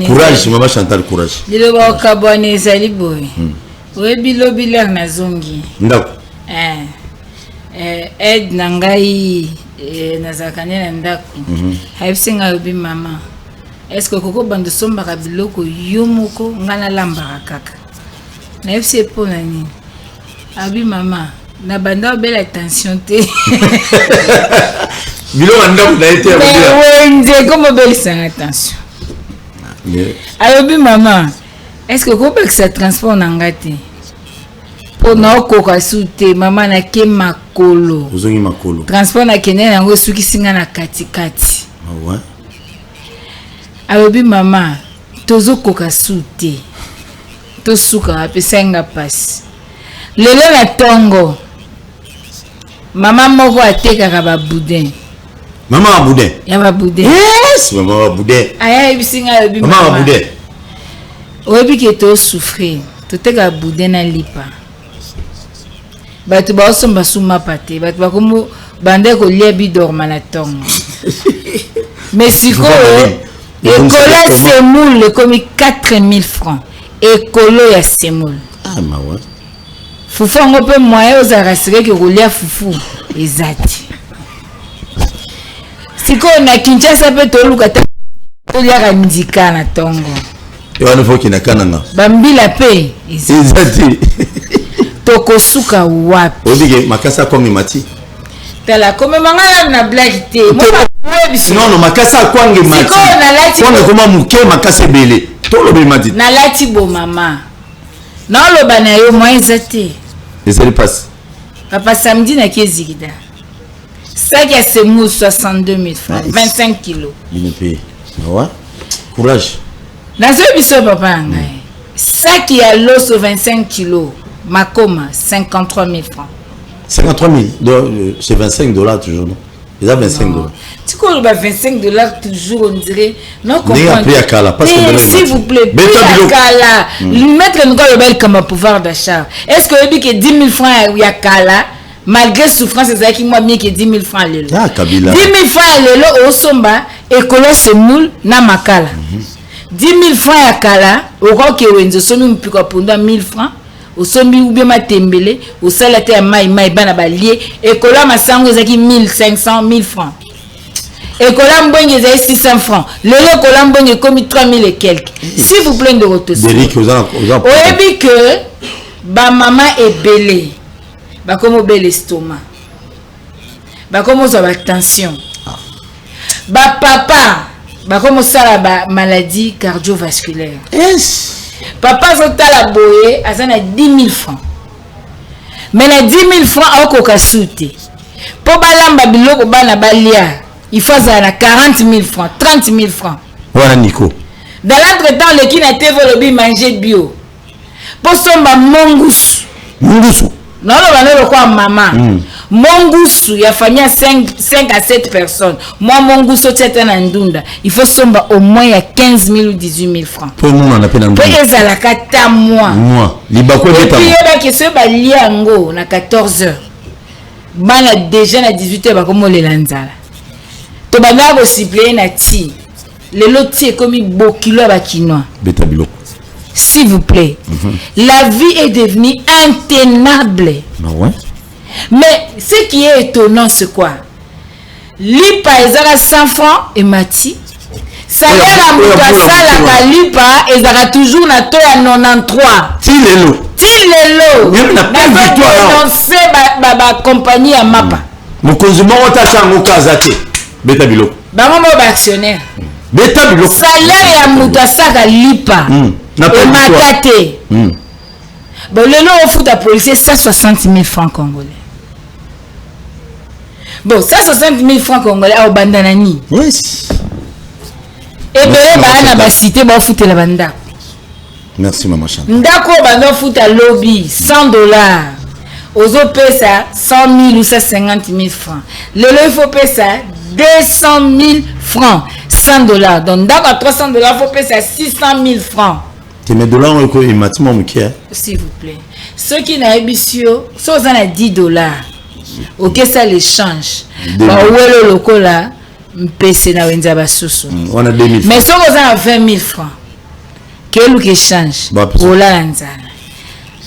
courage, maman Chantal, courage. Biloba Kabon, Zali Boy. Oui, Bilobiler Nazongi. Ed Nangai. Nazakane na ndako haibsinga yobi mama est-ce que koko bando somba ka biloko yomoko ngana lamba kaka na fc pona ni abi mama na banda belle attention te biloko ndako na été wende comme belle sans attention ayobi mama est-ce que koko ça transport na ngati pour na koka soute mama na ke makolo ozongi makolo transport na kene nango suki singa na katikati ouais alobi mama tozo koka soute to suka apesenga pasi lelo na tongo Maman moko atekaka ba boudin. Maman a boudin. Ya ba boudin. Yes, maman a boudin. Aya bisinga yobi maman a boudin. Oyebi ke to souffrir. To teka boudin na lipa. Batu ba osomba suma pate. Batu ba komo bande ko liebi dorma na tongo. Mais sikoyo école semoule comme 4000 francs. École ya semoule. Ah ma ouais. Fufu ngo pe moyen ozarasire ke kolia fufu ezati. Sikoyo na Kinshasa pe toluka ta kolia ndika na tongo. Ewana foki na kananga. Bambila pe ezati. Tokosuka wapi? Odige makasa kwa mati. Tala comme mangala na blague te. Non non makasa kwa mati. Sikoyo na lati. Kwa koma muke makasa belé. Tolo be mati. Na lati bo mama. Na lo bana yo moyen ezati. Et ça lui passe. Papa samedi na kezikida. Ça qui a ce mou 62 000 francs, 25 kilos. Il ne paye. Ouais. Courage. Dans ce biso papa ngai. Ça qui a l'os 25 kilos, Makoma 53 000 francs. 53 000. C'est 25 $ toujours, non? Il a 25 $. Tu connais 25 $ toujours, on dirait. Non, comprends. S'il vous plaît, Kala. Mettre nous le comme un pouvoir d'achat. Est-ce que vous dites que 10 000 francs il y a Kala? Malgré souffrance, c'est ça qui m'a mis que 10 000 francs le lot. Ah, Kabila. 10 000 francs le lot au somba et colo se moule na makala. 10 000 francs à Kala, au roi qui est somme un peu pendant 1000 francs. Au sombi ou bien ma tembele, au salate à maï bana balier, et cola ma sango zaki 1500, 1000 francs. Et cola mbonge zaki 600 francs. Le lot cola mbonge comme 3000 et quelques. S'il vous plaît de retour. Oyebi que ba maman est belé. Ba comme bel estomac. Ba comme ça ba tension. Ba papa, ba comme ça la maladie cardiovasculaire. Yes. Papa zota la boye azana 10 000 francs. Mais na 10 000 francs au kokasute. Po balamba biloko bana balia, il faut za 40 000 francs, 30 000 francs. Voilà Nico. Dans l'entretemps le qui n'a été volé manger bio. Po somba mongusu. Mongusu. Non, non, quoi maman. Mongusu, il y a fallu 5 à 7 personnes. Moi, mongusu, c'est un andunda. Il faut somba au moins 15 000 ou 18 000 francs. Pour nous, on a peine pour les alakata moi. Moi. Libako et puis, il y a ce bali ango, na 14 heures. Bana déjà na 18 heures, comme les lanzala. To banga go siple na ti. Le loti est comme bokilo ba quinoa. Beta biloko. S'il vous plaît, la vie est devenue intenable. Ah ouais? Mais ce qui est étonnant, c'est quoi? Lipa, ils ont 100 francs et mati. Ça y est, la moukassa, la lipa, ils ont toujours na to à 93. Tilelo. Tilelo. N'a pas dénoncé ma compagnie à Mapa. Mon consommant, on t'a changé au Kazate. Beta biloko. Bah, mon actionnaire. Beta biloko. Salaire à moukassa, la lipa. Et matate. Bon, le lot au foot à policier, 160 000 francs congolais. Bon, 160 000 francs congolais au Bandanani. Yes. Et bien, bah, cité, bah, foot la banda. Merci, maman Chante. Ndako, bah, foot à lobby, 100 $. Aux autres, ça, 100 000 ou 150 000 francs. Le lot, il faut payer ça, 200 000 francs, 100 $. Donc, d'accord, 300 $, il faut payer ça, 600 000 francs. Tu mets $, et maintenant, s'il vous plaît. Ceux qui n'ont pas ceux qui ont 10 $. Ok, ça les change. Bah, où est le local là? On a 2000 francs. Mais ceux qui ont 20 000 francs, quel qui change?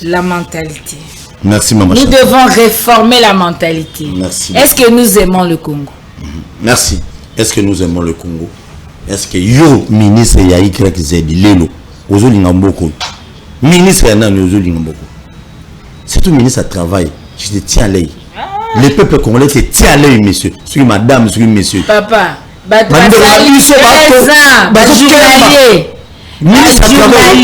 La mentalité. Merci, maman. Nous devons réformer la mentalité. Merci. Est-ce que nous aimons le Congo? Merci. Est-ce que nous aimons le Congo? Est-ce que yo ministre Yahi Krek Zedi Lelo Ozoli Ngamboko ministre Yanan Ozoli Ngamboko? C'est tout ministre à travail. Je te tiens à l'œil. Les peuples congolais te tiennent à l'œil, monsieur. Suis madame, suis monsieur. Papa, journalier. Ministre à travail,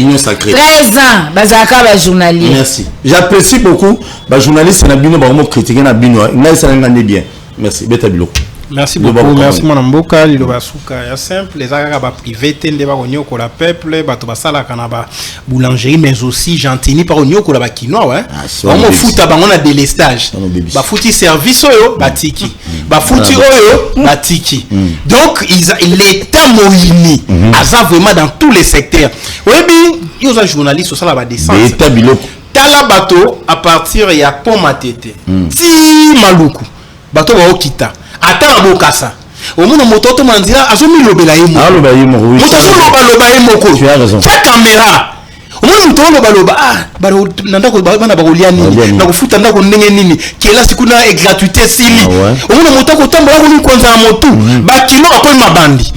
union sacrée. 13 ans, bazaka journalier. Merci. J'apprécie beaucoup. Journaliste, c'est un bino, critiquer un bino. Bien. Merci. Beta Bilo. Merci beaucoup. Merci mon amboka. Il va souka simple. Les agents va privé tende va onyo ko la peuple. Ba to ba sala kana ba boulangerie mais aussi gentini par onyo ko la ba quinoa ouais. On mo futa ba on a délestage. Ba futi service oyo ba tiki. Ba futi oyo ba tiki. Donc l'état moini asa vraiment dans tous les secteurs. Oui bi yo a journaliste ça la ba descendre. L'état biloko. Tala bato à partir ya pomatete. Ti maluku. Bato ba okita. Ata bokasa. Omuna mototo manzira azomi lobela yemo. Ah lobela yemo. Motazo loba yemo ko. Tu as raison. Ta caméra. Omuna mototo loba baro nanda ko bana barolia nini. Na kufuta ndako ndenge nini. Kela sikuna e gratuité sili. Omuna mototo tambola ko ni kwanza motu. Ba kilo ba ko mabandi.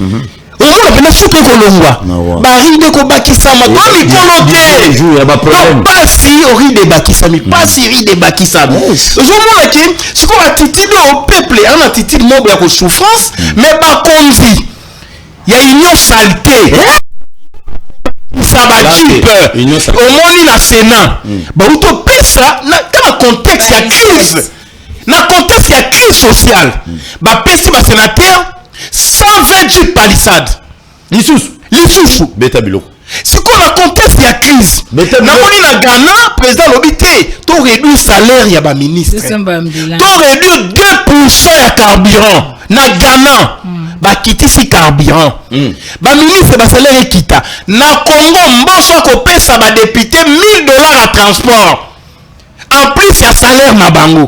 On a soupe kolongwa barinde ko bakisama to mikolo te jour ba problème pas si ori de bakisami pas si ri de bakisami ozomona ke siko attitude au peuple en attitude mobo ya ko souffrance mais ba konzi ya union saleté ça va jipe omoni na Sénat ba uto pesa na contexte ya crise na contexte ya crise sociale ba pesi ba sénateur 128 palissades. L'issous. Beta biloko. Si qu'on a contexte il y a crise. Namoni na Ghana, président l'obité, to réduire salaire ya ba ministre. To réduire 2% ya carburant na Ghana. Ba kitisi carburant. Ba ministre ba salaire kita. Na Congo mboso ko pesa ba député $1000 à transport. En plus ya salaire na bango.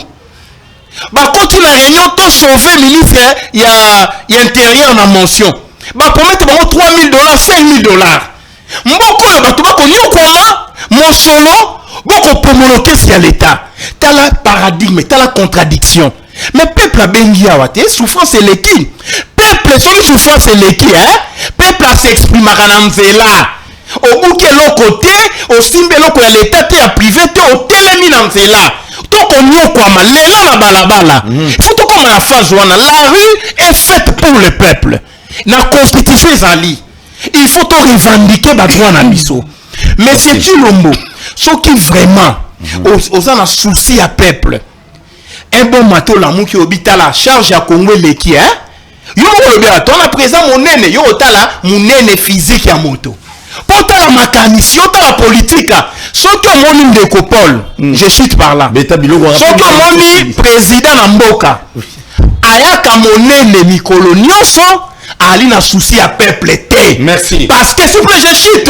Ba koti na réunion to sauver ministre ya intérieur na mention. Ba promettre bango $3000 $5000. Mboko ya bato ba ko nyokoma mon solo boko pomoloke si ya l'état. Tala paradigme, tala contradiction. Mais peuple a bengi awate souffrance eleki. Peuple son souffrance eleki hein. Peuple a s'exprime kana mzela. Obuke lokote, osimbe loko ya l'état te ya privé te otelemi na mzela. Toko nyokwama lela na balabala. Faut to comme la phase wana la rue est faite pour le peuple. Na constitution ezali. Il faut to revendiquer ba droit na biso. Mais c'est Chilombo. Ce qui vraiment aux a souci à peuple. Un bon matin la mou qui obita la charge à Congo leki hein. Yo mo bien ton la présent monene yo otala monene physique ya moto. Pourtant la mécanicien dans la politique soki omoni ndeko Paul je cite par là soki omoni président na mboka ayaka monene mikolo nyonso ali na souci à peuple te. Merci. Parce que s'il vous plaît je cite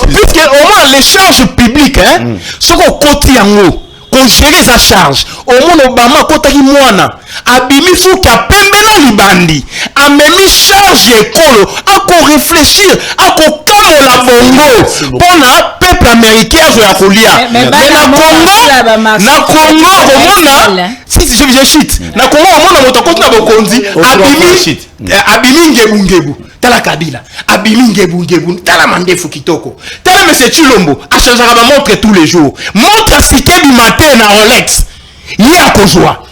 puisque au moins les charges publiques hein soko koti yango qu'on gérer sa charge au moins Obama kotaki mwana abimi fuka pembela libandi amemi charge ekolo ako réfléchir ako kamola bongo pona peuple américain zo ya kolia mais na Congo omona si je chute na Congo omona moto koti na bokonzi abimi ngebu tala Kabila abimi ngebu tala mandefu kitoko tala monsieur Chilombo a changé ba montre tous les jours montre cité du matin na Rolex yi akozwa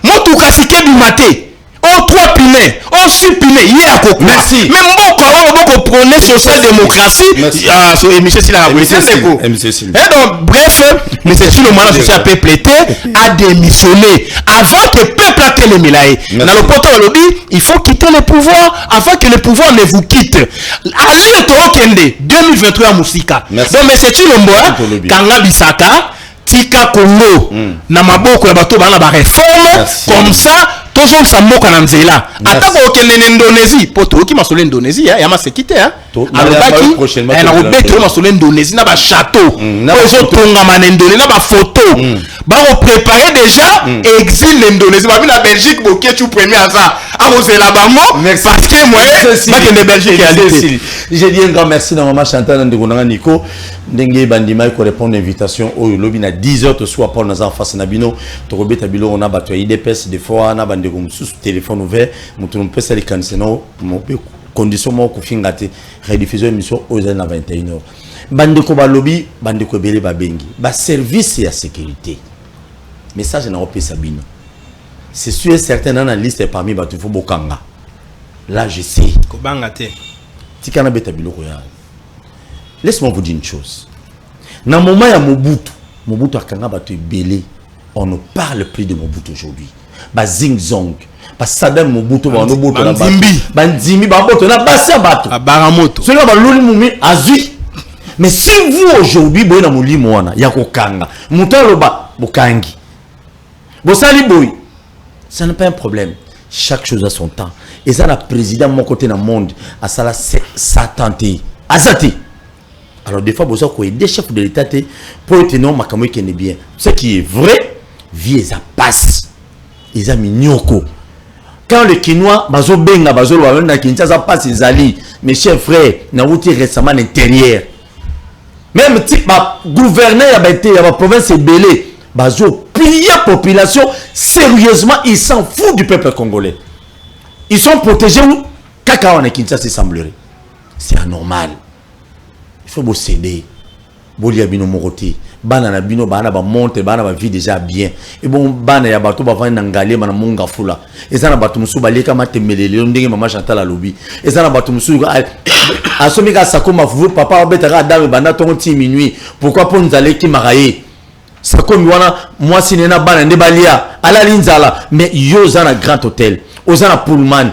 motuka cité du matin au 3 pinés au 6 pinés yi akoko merci mais mboko o boko prôner social démocratie so émission si la révolution et donc bref monsieur Chilombo na social peuple a démissionné avant que peuple a télémilaé dans le porteur lobby il faut quitter le pouvoir avant que le pouvoir ne vous quitte allez to okende 2023 à Musika donc monsieur Chilombo kanga bisaka tika Congo na maboko ya bato bana ba réforme comme ça toujours sa mboka na nzela atako okende na Indonésie poto oki masolo Indonésie ya masekite hein alobaki na obeto masolo Indonésie na ba château ozo tonga na Indonésie na ba photo ba préparer déjà exil Indonésie ba na Belgique boké tout premier ça amozela bango parce que moi ba que Belgique réalité. J'ai dit un grand merci na maman Chantal Ndegonanga Nico ndenge bandima ko répondre invitation au lobby na 10h to soit pour nos enfants na bino to robeta bilo on a bato IDPS des fois na bande sous téléphone ouvert mutu peut ça les cancelo mon condition mo ko fingate rediffusion émission aux 21h bande ko ba lobby bande ko belé ba bengi ba service ya sécurité message na opesa bino c'est sûr certain dans la liste parmi bato fo bokanga là je sais ko bangate tikana beta biloko ya. Laisse-moi vous dire une chose. Dans le moment ya Mobutu akanga bato ebele on ne parle plus de Mobutu aujourd'hui. Zing Zong, Saddam Mobutu, Bandimi, Baramoto. Mais si vous aujourd'hui, vous avez un moana, Yakokanga, Moutaloba, Bokangi, Bosali Boy, ça n'est pas un problème. Chaque chose a son temps. Et ça, le président, mon côté dans le monde, à ça, ça tenté. Azati. Alors, des fois, vous avez des chefs de l'État pour être non, ma qui est bien. Ce qui est vrai, vie, ça passe. Ils ont mis Nyoko. Quand le Kinois, Bazo Benga, Bazo Wawenda, Kinshasa passe, ils allient. Mes chers frères, n'a outé récemment l'intérieur. Même si le gouverneur a été, la province est belée. Bazo plie la population, sérieusement, ils s'en foutent du peuple congolais. Ils sont protégés où? Kaka on est Kinshasa, semblerait. C'est anormal. Il faut céder. Bolia bino moroté. Bana na bino bana ba monte bana ba vie déjà bien. Et bon bana ya bato ba vana ngale bana monga fula. Et ça na bato musu ba leka matemelele ndenge mama Chantal alobi. Et ça na bato musu asomi ka sakoma fuvu papa obetaka dame bana tongo ti minuit. Pourquoi pour nous aller ki maraye? Sakomi wana moi sinena bana ndebalia ala linzala mais yo za na grand hôtel. Ozana Pullman.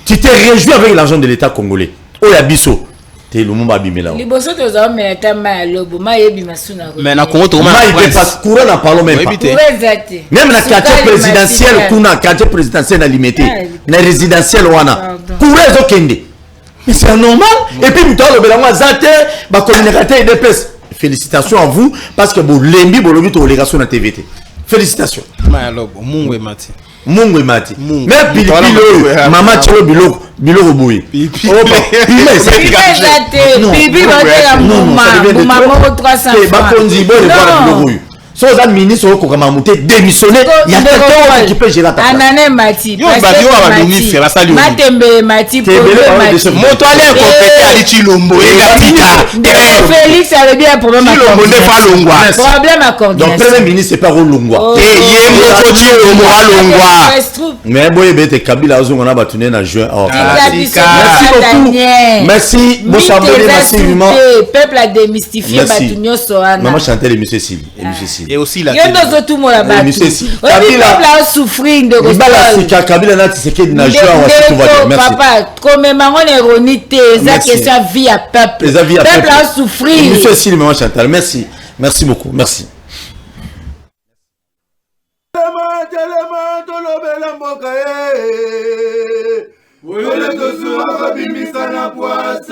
Tu t'es réjoui avec l'argent de l'État congolais. Oya biso. T'es le monde abimela. Liboso te za mais ta ma lobo ma yebi masuna. Mais na Congo to ma courant na parlons même pas. Même na quartier présidentiel kuna quartier présidentiel na limité. Na résidentiel wana. Courant zo kende. Mais c'est normal. Et puis muto lo belango zate ba communicateur EDPS. Félicitations à vous parce que vous lembi bolobi to légation na TVT. Félicitations. Ma lobo Mungwe Mati. Mungu mati. Mais pilipili maman chelo biloko boye. Pipi va maman 300 francs. Bakonzi bo le voir biloko. So za ministre ko kama muté démissionner, il y a quelqu'un qui peut gérer ta place. Anane Mati. Yo ba yo ba ministre la sali. Matembe Mati pour Mati. Moto ale compété ali Chilombo et Gatika. Félix avait bien un problème à Chilombo ne pas longwa. Problème à coordination. Donc premier ministre c'est pas longwa. Et yé moto Chilombo longwa. Mais boye bete Kabila ozo ngona batune na juin. Merci beaucoup. Merci Bosambele merci vraiment. Peuple a démystifié Batunyo Soana. Maman Chantal et monsieur Sil et monsieur Sil. Et aussi la tout monde là-bas. Kabila a souffert de Kabila Kabila na Tshisekedi na juin tout va bien. Merci. Papa, comme maman ironité, ça question vie à peuple. Peuple a souffert. Monsieur Sil, maman Chantal, merci. Merci beaucoup. Merci.